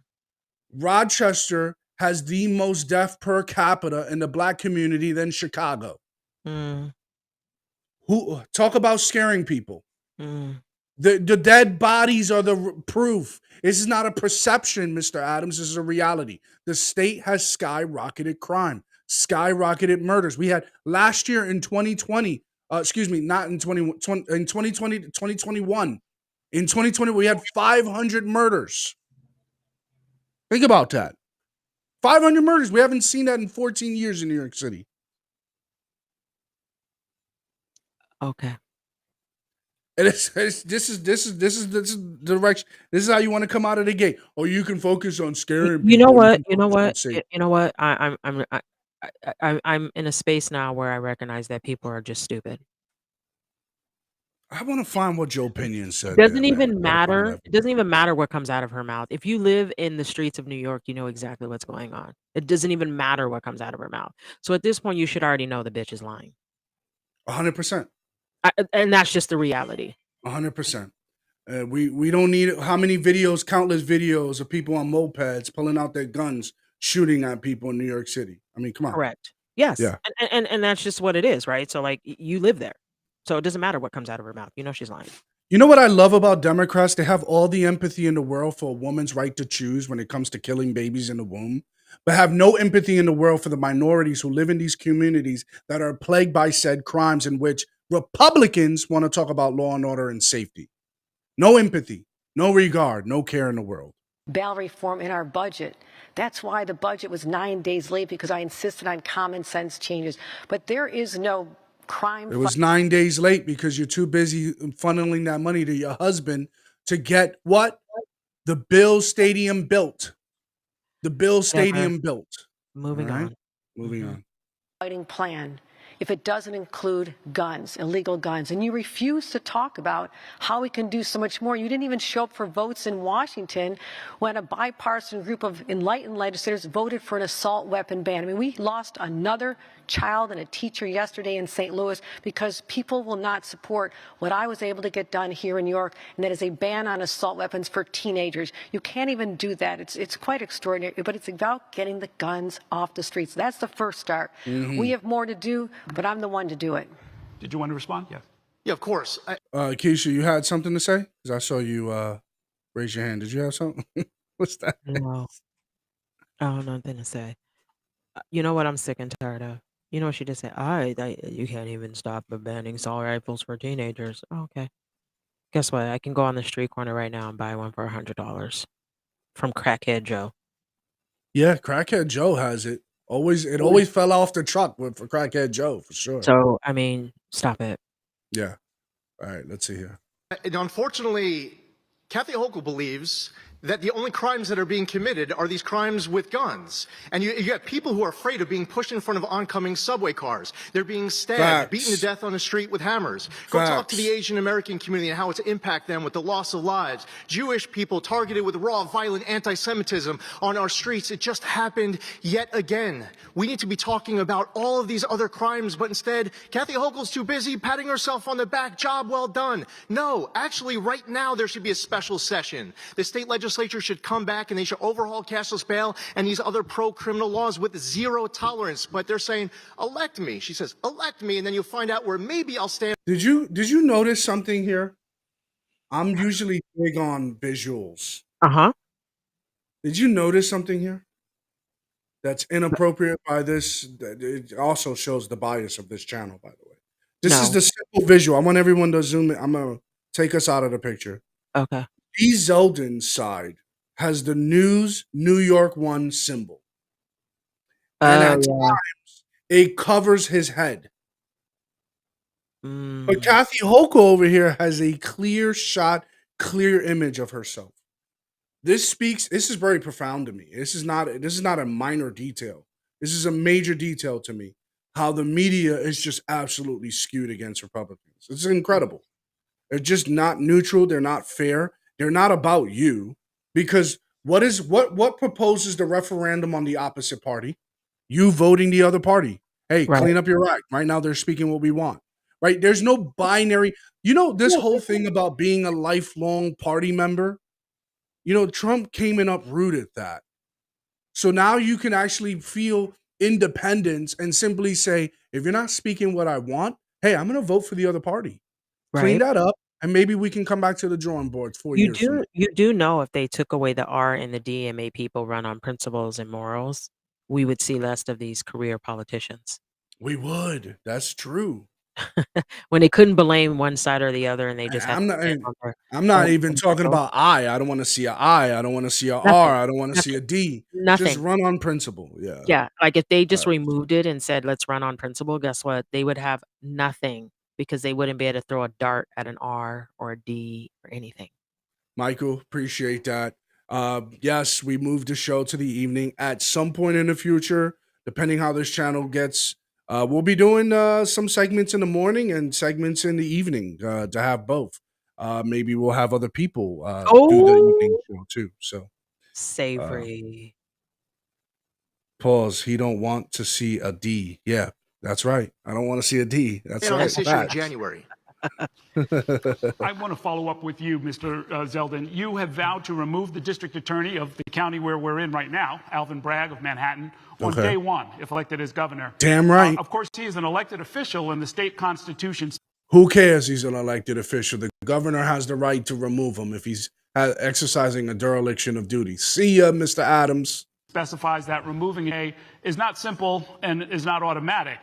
Rochester has the most death per capita in the black community than Chicago. Who talk about scaring people? The dead bodies are the proof. This is not a perception, Mr. Adams. This is a reality. The state has skyrocketed crime, skyrocketed murders. We had last year in 2020, not in 2020 to 2021. In 2020, we had 500 murders. Think about that. 500 murders. We haven't seen that in 14 years in New York City. Okay. And this is the direction. This is how you want to come out of the gate. Or you can focus on scaring people. You know what? I'm in a space now where I recognize that people are just stupid. I want to find what Joe Pinion said. It doesn't even matter. It doesn't even matter what comes out of her mouth. If you live in the streets of New York, you know exactly what's going on. It doesn't even matter what comes out of her mouth. So at this point, you should already know the bitch is lying. 100%. And that's just the reality. 100%. We don't need how many videos, countless videos of people on mopeds pulling out their guns, shooting at people in New York City. I mean, come on. Correct. Yes. Yeah. And that's just what it is, right? So like you live there. So it doesn't matter what comes out of her mouth. You know she's lying. You know what I love about Democrats? They have all the empathy in the world for a woman's right to choose when it comes to killing babies in the womb, but have no empathy in the world for the minorities who live in these communities that are plagued by said crimes, in which Republicans want to talk about law and order and safety. No empathy, no regard, no care in the world. Bail reform in our budget. That's why the budget was 9 days late, because I insisted on common sense changes. But there is no crime. It was 9 days late because you're too busy funneling that money to your husband to get what? The Bills Stadium built. The Bills Stadium built. Moving on. Moving on. Fighting plan, if it doesn't include guns, illegal guns, and you refuse to talk about how we can do so much more. You didn't even show up for votes in Washington when a bipartisan group of enlightened legislators voted for an assault weapon ban. I mean, we lost another child and a teacher yesterday in St. Louis because people will not support what I was able to get done here in New York, and that is a ban on assault weapons for teenagers. You can't even do that. It's quite extraordinary, but it's about getting the guns off the streets. That's the first start. We have more to do, but I'm the one to do it. Did you want to respond? Yes. Yeah, of course. Keisha, you had something to say? Because I saw you raise your hand. Did you have something? What's that? No. I don't know nothing to say. You know what I'm sick and tired of? You know what she just said? You can't even stop banning assault rifles for teenagers. Oh, okay. Guess what? I can go on the street corner right now and buy one for $100 from Crackhead Joe. Yeah, Crackhead Joe has it. Always fell off the truck for Crackhead Joe, for sure. So, I mean, stop it. Yeah. All right, let's see here. And unfortunately, Kathy Hochul believes that the only crimes that are being committed are these crimes with guns. And you got people who are afraid of being pushed in front of oncoming subway cars. They're being stabbed, Facts. beaten to death on the street with hammers. Go talk to the Asian American community and how it's impact them with the loss of lives. Jewish people targeted with raw, violent anti-Semitism on our streets. It just happened yet again. We need to be talking about all of these other crimes, but instead, Kathy Hochul's too busy patting herself on the back. Job well done. No, actually, right now, there should be a special session. The state legislature should come back and they should overhaul cashless bail and these other pro-criminal laws with zero tolerance. But they're saying, elect me. She says, elect me, and then you'll find out where maybe I'll stand. Did you notice something here? I'm usually big on visuals. Uh-huh. Did you notice something here that's inappropriate by this? It also shows the bias of this channel, by the way. This is the simple visual. I want everyone to zoom in. I'm going to take us out of the picture. Okay. D. Zeldin's side has the News New York 1 symbol. And at times, it covers his head. But Kathy Hochul over here has a clear shot, clear image of herself. This is very profound to me. This is not a minor detail. This is a major detail to me. How the media is just absolutely skewed against Republicans. It's incredible. They're just not neutral. They're not fair. They're not about you. Because what proposes the referendum on the opposite party? You voting the other party. Hey, clean up your act. Right now they're speaking what we want. Right? There's no binary. You know, this whole thing about being a lifelong party member, you know, Trump came and uprooted that. So now you can actually feel independence and simply say, if you're not speaking what I want, hey, I'm going to vote for the other party. Clean that up, and maybe we can come back to the drawing boards 4 years from now. You do know if they took away the R and the D and made people run on principles and morals, we would see less of these career politicians. We would. That's true. When they couldn't blame one side or the other, and they just had I'm not even talking about I don't want to see a I. I don't want to see a R. I don't want to see a D. Nothing. Just run on principle. Yeah. Yeah. Like if they just removed it and said, let's run on principle, guess what? They would have nothing because they wouldn't be able to throw a dart at an R or a D or anything. Michael, appreciate that. Yes, we moved the show to the evening at some point in the future, depending how this channel gets. We'll be doing some segments in the morning and segments in the evening to have both. Maybe we'll have other people do the evening show too. So savory. Pause. He don't want to see a D. Yeah, that's right. I don't want to see a D. That's right. This issue in January. I want to follow up with you, Mr. Zeldin. You have vowed to remove the district attorney of the county where we're in right now, Alvin Bragg of Manhattan, on day one, if elected as governor. Damn right. Of course, he is an elected official, and the state constitution. Who cares? He's an elected official. The governor has the right to remove him if he's exercising a dereliction of duty. See ya, Mr. Adams. Specifies that removing a is not simple and is not automatic.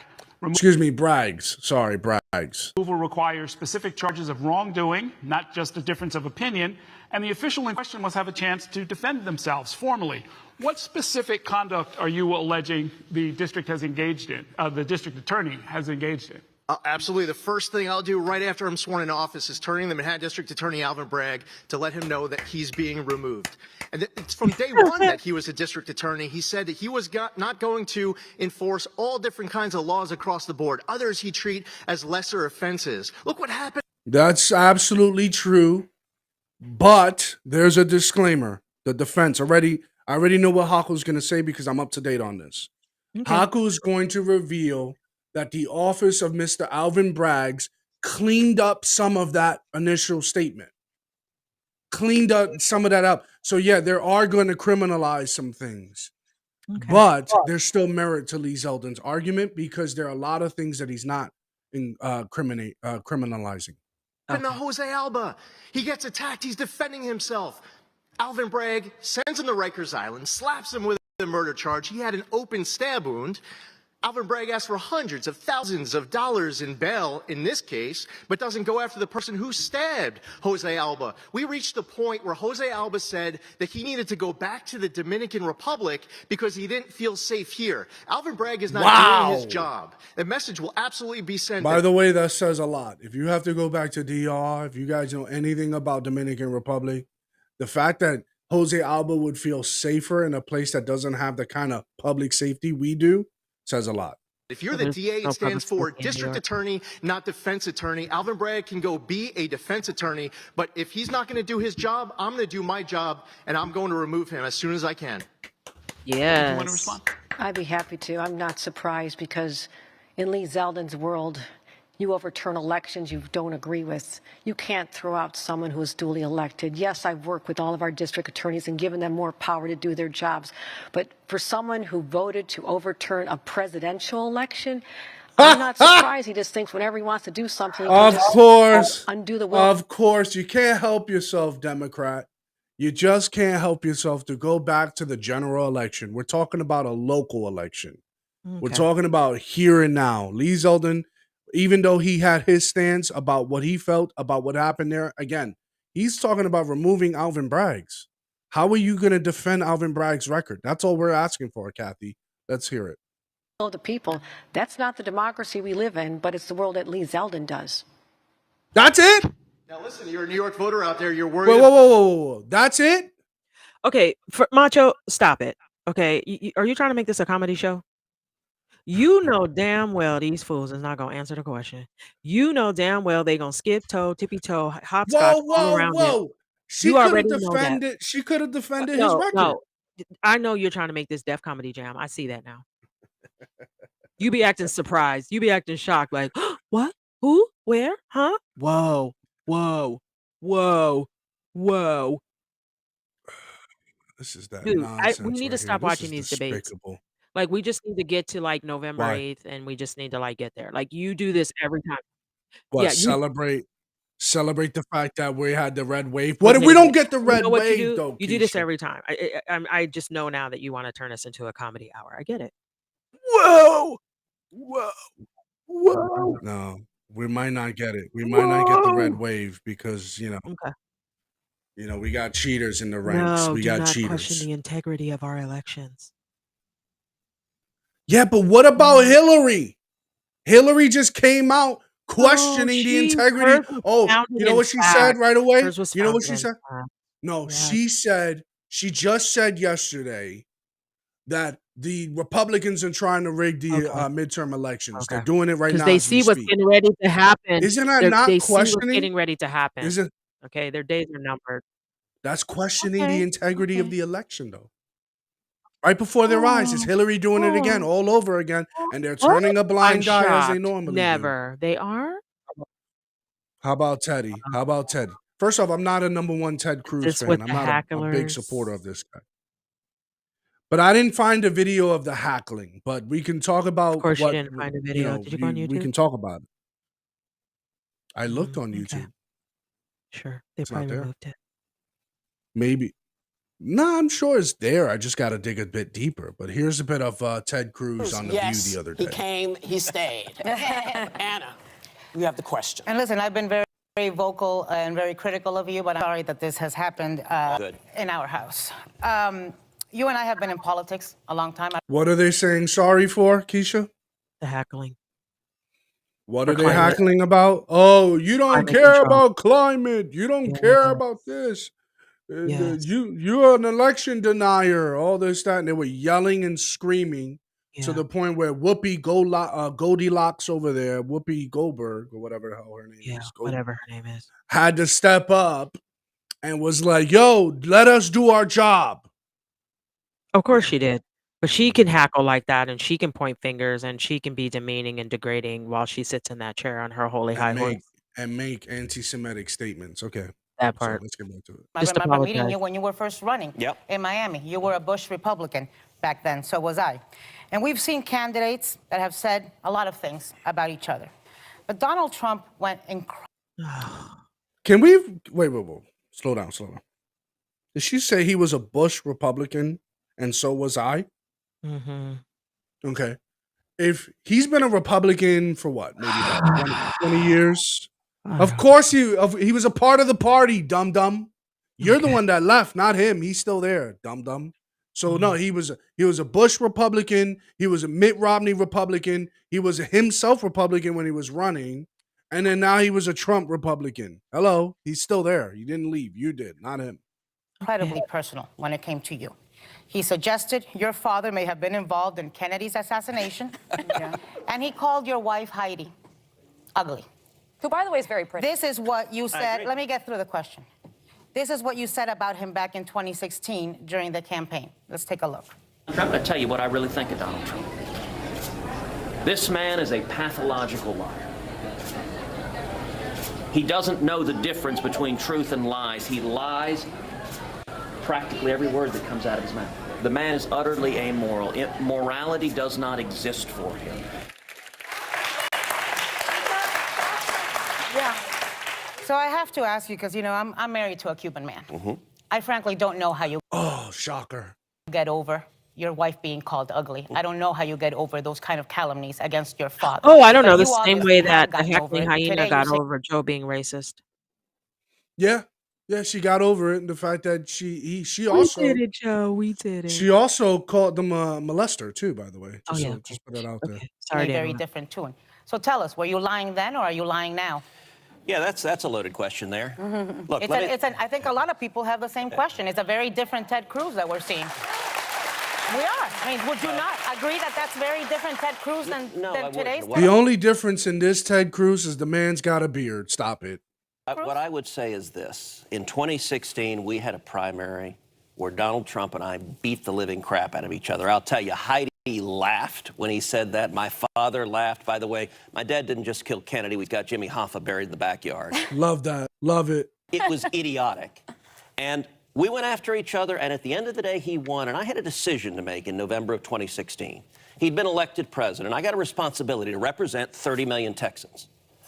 Excuse me, Braggs. Sorry, Braggs. Removal requires specific charges of wrongdoing, not just a difference of opinion, and the official in question must have a chance to defend themselves formally. What specific conduct are you alleging the district has engaged in, the district attorney has engaged in? Absolutely. The first thing I'll do right after I'm sworn in office is turning the Manhattan District Attorney Alvin Bragg to let him know that he's being removed. And it's from day one that he was a district attorney. He said that he was not going to enforce all different kinds of laws across the board. Others he treat as lesser offenses. Look what happened. That's absolutely true. But there's a disclaimer. The defense I already know what Hochul's going to say because I'm up to date on this. Okay. Hochul is going to reveal that the office of Mr. Alvin Braggs cleaned up some of that initial statement. Cleaned up some of that up. So yeah, they are going to criminalize some things. Okay. But there's still merit to Lee Zeldin's argument because there are a lot of things that he's not criminalizing. And the Jose Alba, he gets attacked. He's defending himself. Alvin Bragg sends him to Rikers Island, slaps him with a murder charge. He had an open stab wound. Alvin Bragg asked for hundreds of thousands of dollars in bail in this case, but doesn't go after the person who stabbed Jose Alba. We reached the point where Jose Alba said that he needed to go back to the Dominican Republic because he didn't feel safe here. Alvin Bragg is not doing his job. The message will absolutely be sent. By the way, that says a lot. If you have to go back to DR, if you guys know anything about Dominican Republic, the fact that Jose Alba would feel safer in a place that doesn't have the kind of public safety we do says a lot. If you're the DA, it stands for district attorney, not defense attorney. Alvin Bragg can go be a defense attorney, but if he's not going to do his job, I'm going to do my job, and I'm going to remove him as soon as I can. Yeah. You want to respond? I'd be happy to. I'm not surprised because in Lee Zeldin's world, you overturn elections you don't agree with. You can't throw out someone who is duly elected. Yes, I've worked with all of our district attorneys and given them more power to do their jobs. But for someone who voted to overturn a presidential election, I'm not surprised. He just thinks whenever he wants to do something, he can just undo the will. Of course, you can't help yourself, Democrat. You just can't help yourself to go back to the general election. We're talking about a local election. We're talking about here and now. Lee Zeldin, even though he had his stance about what he felt about what happened there, again, he's talking about removing Alvin Bragg's. How are you going to defend Alvin Bragg's record? That's all we're asking for, Kathy. Let's hear it. The people, that's not the democracy we live in, but it's the world that Lee Zeldin does. That's it? Now listen, you're a New York voter out there. You're worried. Whoa. That's it? Okay, Macho, stop it. Okay, are you trying to make this a comedy show? You know damn well these fools is not gonna answer the question. You know damn well they gonna skip toe, tippy toe, hopscotch all around it. She You could already have know that. defended. She could have defended his record. No, I know you're trying to make this Def Comedy Jam. I see that now. You be acting surprised. You be acting shocked, like, what? Who? Where? Huh? Whoa. This is that Dude, nonsense. we need to right stop here. This watching is these debates. despicable. Like, we just need to get to like November Why? 8th, and we just need to like get there. Like, you do this every time. What, Yeah, celebrate the fact that we had the red wave. Wait What a if we minute. don't get the You red know what wave you do? though? You do this Keisha? every time. I just know now that you want to turn us into a comedy hour. I get it. Whoa. No, we might not get it. We might not get the red wave because Okay. we got cheaters in the ranks. No, We do got not cheaters. question the integrity of our elections. Yeah, but what about Hillary? Hillary just came out questioning the she- integrity. hers was Oh, founded you know in what she fact. said right away? Hers was You know what founded she in said? fact. No, Yes. she just said yesterday that the Republicans are trying to rig the midterm elections. They're doing it right now. Because they as we see what's speak. getting ready to happen. Isn't that They not see what's questioning? getting ready to happen. Isn't Okay, their days are numbered. that's questioning Okay, the integrity of the election, though? Right before their eyes, is Hillary doing it again, all over again, and they're turning a I'm blind eye as they shocked. normally do. Never. They are? How about Teddy? How about Ted? First off, I'm not a number one Ted Cruz This fan. with I'm the not a big hacklers. supporter of this guy. But I didn't find a video of the hackling. But we can talk about Of course you what didn't find a video. Did you go on we YouTube? can talk about it. I looked on YouTube. Okay. Sure. They It's not probably there. removed it. Maybe. No, I'm sure it's there. I just got to dig a bit deeper. But here's a bit of Ted Cruz on The View the other day. He came, he stayed. Anna, you have the question. And listen, I've been very vocal and very critical of you, but I'm sorry that this has happened in our house. You and I have been in politics a long time. What are they saying sorry for, Keisha? The hackling. What For are they climate. hackling about? Oh, you don't Climate care control. about climate. You don't care about this. Yes. You're an election denier. All this, that, and they were yelling and screaming to the point where Whoopi Goldilocks over there, Whoopi Goldberg or whatever the hell her name is, Whatever her name is. had to step up and was like, "Yo, let us do our job." Of course she did. But she can hackle like that, and she can point fingers, and she can be demeaning and degrading while she sits in that chair on her holy high horse. And make anti-Semitic statements. Okay, That so part. let's get back to it. I Just remember meeting apologize. you when you were first running in Miami. You were a Bush Republican back then, so was I. And we've seen candidates that have said a lot of things about each other. But Donald Trump went incredible. Can we wait? Slow down. Did she say he was a Bush Republican and so was I? Mm-hmm. Okay. if he's been a Republican for what, maybe about 20 years. Of course he was a part of the party, dum-dum. You're the one that left, not him. He's still there, dum-dum. So no, he was a Bush Republican, he was a Mitt Romney Republican, he was a himself Republican when he was running, and then now he was a Trump Republican. Hello, he's still there. He didn't leave. You did, not him. Incredibly personal when it came to you. He suggested your father may have been involved in Kennedy's assassination, and he called your wife Heidi ugly. Who, by the way, is very pretty. This is what you said. Let me get through the question. This is what you said about him back in 2016 during the campaign. Let's take a look. I'm going to tell you what I really think of Donald Trump. This man is a pathological liar. He doesn't know the difference between truth and lies. He lies practically every word that comes out of his mouth. The man is utterly amoral. Morality does not exist for him. Yeah. So I have to ask you, because, you know, I'm married to a Cuban man. I frankly don't know how you shocker, get over your wife being called ugly. I don't know how you get over those kind of calumnies against your father. Oh, I don't But know. The you same obviously way have that the gotten over heckling it. hyena Today got you say- over Joe being racist. Yeah, she got over it, and the fact that she We also did it, Joe. We did it. she also called them a molester too, by the way. Oh, yeah, Just put that out there. in a very different tune. So tell us, were you lying then or are you lying now? Yeah, that's a loaded question there. Look, I think a lot of people have the same question. It's a very different Ted Cruz that we're seeing. We are. I mean, would you not agree that that's very different Ted Cruz than today's? The only difference in this Ted Cruz is the man's got a beard. Stop it. What I would say is this. In 2016, we had a primary where Donald Trump and I beat the living crap out of each other. I'll tell you, Heidi laughed when he said that. My father laughed. By the way, my dad didn't just kill Kennedy. We've got Jimmy Hoffa buried in the backyard. Love that. Love it. It was idiotic. And we went after each other, and at the end of the day, he won. And I had a decision to make in November of 2016. He'd been elected president. I got a responsibility to represent 30 million Texans.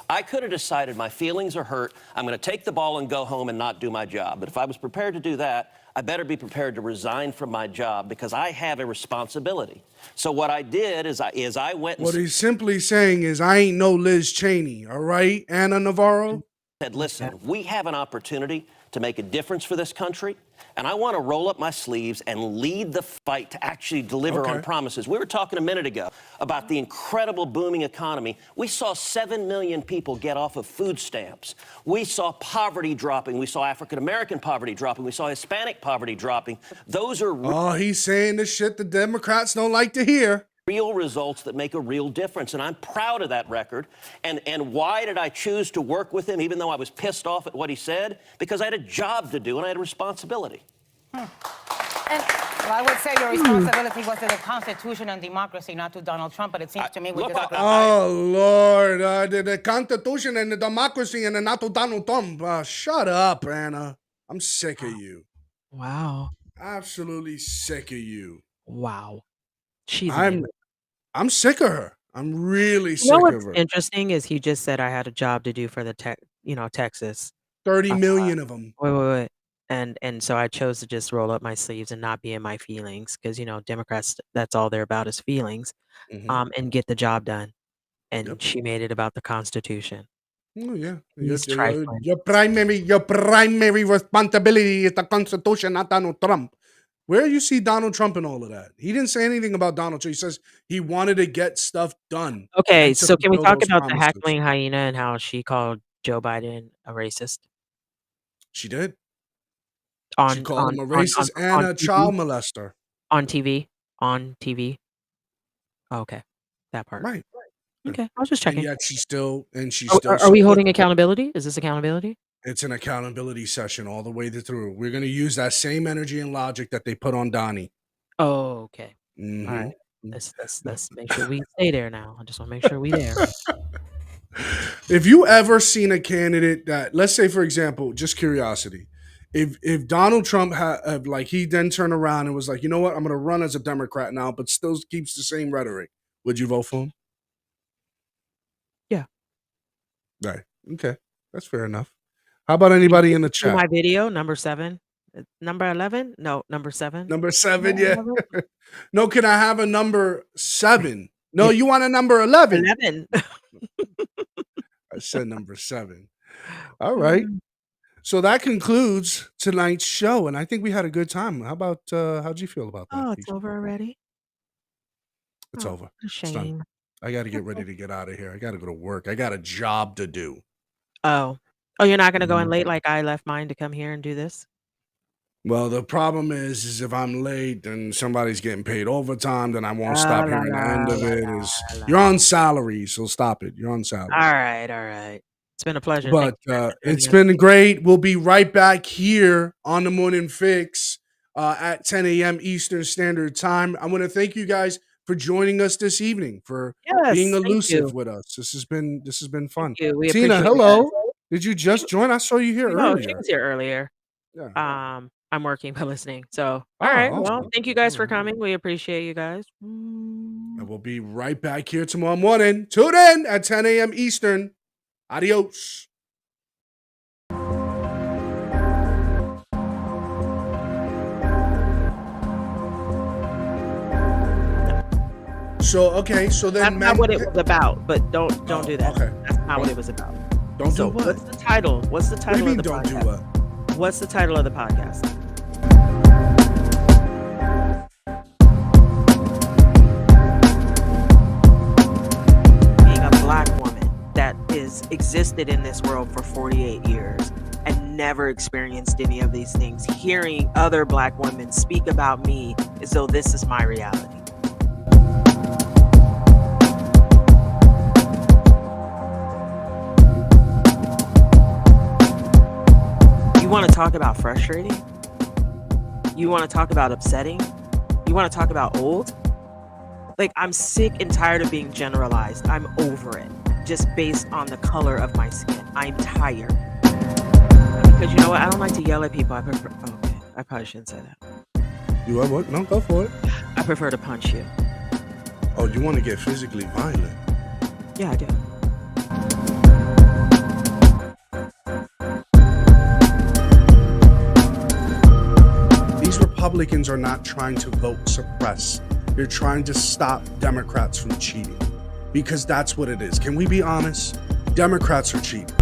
I could have decided my feelings are hurt. I'm going to take the ball and go home and not do my job. But if I was prepared to do that, I better be prepared to resign from my job because I have a responsibility. So what I did is I went and What he's simply saying is, I ain't no Liz Cheney, all right, Anna Navarro? said, listen, we have an opportunity to make a difference for this country, and I want to roll up my sleeves and lead the fight to actually deliver on promises. We were talking a minute ago about the incredible booming economy. We saw 7 million people get off of food stamps. We saw poverty dropping. We saw African-American poverty dropping. We saw Hispanic poverty dropping. Those are Oh, he's saying the shit the Democrats don't like to hear. real results that make a real difference, and I'm proud of that record. And why did I choose to work with him, even though I was pissed off at what he said? Because I had a job to do and I had a responsibility. And well, I would say your responsibility was to the Constitution and democracy, not to Donald Trump, but it seems to me we disagree. Oh, Lord. The Constitution and the democracy and not to Donald Trump. Shut up, Anna. I'm sick of you. Wow. Absolutely sick of you. Wow. She's I'm sick of her. I'm really You sick know of what's her. interesting is he just said I had a job to do for the Texas. 30 million of them. Wait. And so I chose to just roll up my sleeves and not be in my feelings because, you know, Democrats, that's all they're about is feelings, and get the job done. And she made it about the Constitution. Oh, yeah. He's trifling. Your primary responsibility is the Constitution, not Donald Trump. Where you see Donald Trump in all of that? He didn't say anything about Donald Trump. He says he wanted to get stuff done. Okay, and to so can we fulfill talk those about the promises. heckling hyena and how she called Joe Biden a racist? She did. On, She called him a racist and a TV? child molester. On TV? On TV? Okay, that part. Right. Okay, I was just And checking. yet she's still Are we supports holding it. accountability? Is this accountability? It's an accountability session all the way through. We're going to use that same energy and logic that they put on Donnie. Oh, okay. All Mhm. right. Let's make sure we stay there now. I just want to make sure we there. If you ever seen a candidate that, let's say, for example, just curiosity, if Donald Trump had like he then turned around and was like, you know what, I'm going to run as a Democrat now, but still keeps the same rhetoric, would you vote for him? Yeah. Right. Okay. That's fair enough. How about anybody in the See chat? my video, number 7. Number 11? No, number 7. Number 7, yeah. No, can I have a number 7? No, you want a number 11. 11. I said number 7. All right. So that concludes tonight's show, and I think we had a good time. How about how'd you feel about that? Oh, it's Keisha? over already? It's Oh, over. what a It's done. shame. I got to get ready to get out of here. I got to go to work. I got a job to do. Oh. Oh, you're not gonna go in Mhm. late like I left mine to come here and do this? Well, the problem is if I'm late and somebody's getting paid overtime, then I won't Ah, stop la, hearing the la, end of la, it. la, You're la. on salary, so stop it. You're on salary. All right, all right. It's been a pleasure. Thank But you guys for it's joining us. been great. We'll be right back here on the Morning Fix at 10 a.m. Eastern Standard Time. I want to thank you guys for joining us this evening, for being Yes, thank elusive you. with us. This has been fun. Thank you. We Tina, appreciate you guys. hello. Did you just join? I saw you here No, she earlier. was here earlier. Yeah. I'm working but listening. So, Oh, all right. Well, awesome. thank you guys for coming. We appreciate you guys. And we'll be right back here tomorrow morning. Tune in at 10 a.m. Eastern. Adios. So okay, so then That's not what it was about, but don't do that. Okay. That's not what it was about. Don't So do what? what's the title? What's the What do you title mean of the don't do podcast? what? What's the title of the podcast? Being a black woman that is existed in this world for 48 years and never experienced any of these things, hearing other black women speak about me as though this is my reality. You want to talk about frustrating? You want to talk about upsetting? You want to talk about old? Like, I'm sick and tired of being generalized. I'm over it, just based on the color of my skin. I'm tired. Because you know what? I don't like to yell at people. I prefer. Okay, I probably shouldn't say that. You want what? No, go for it. I prefer to punch you. Oh, you want to get physically violent? Yeah, I do. These Republicans are not trying to vote suppress. They're trying to stop Democrats from cheating, because that's what it is. Can we be honest? Democrats are cheating.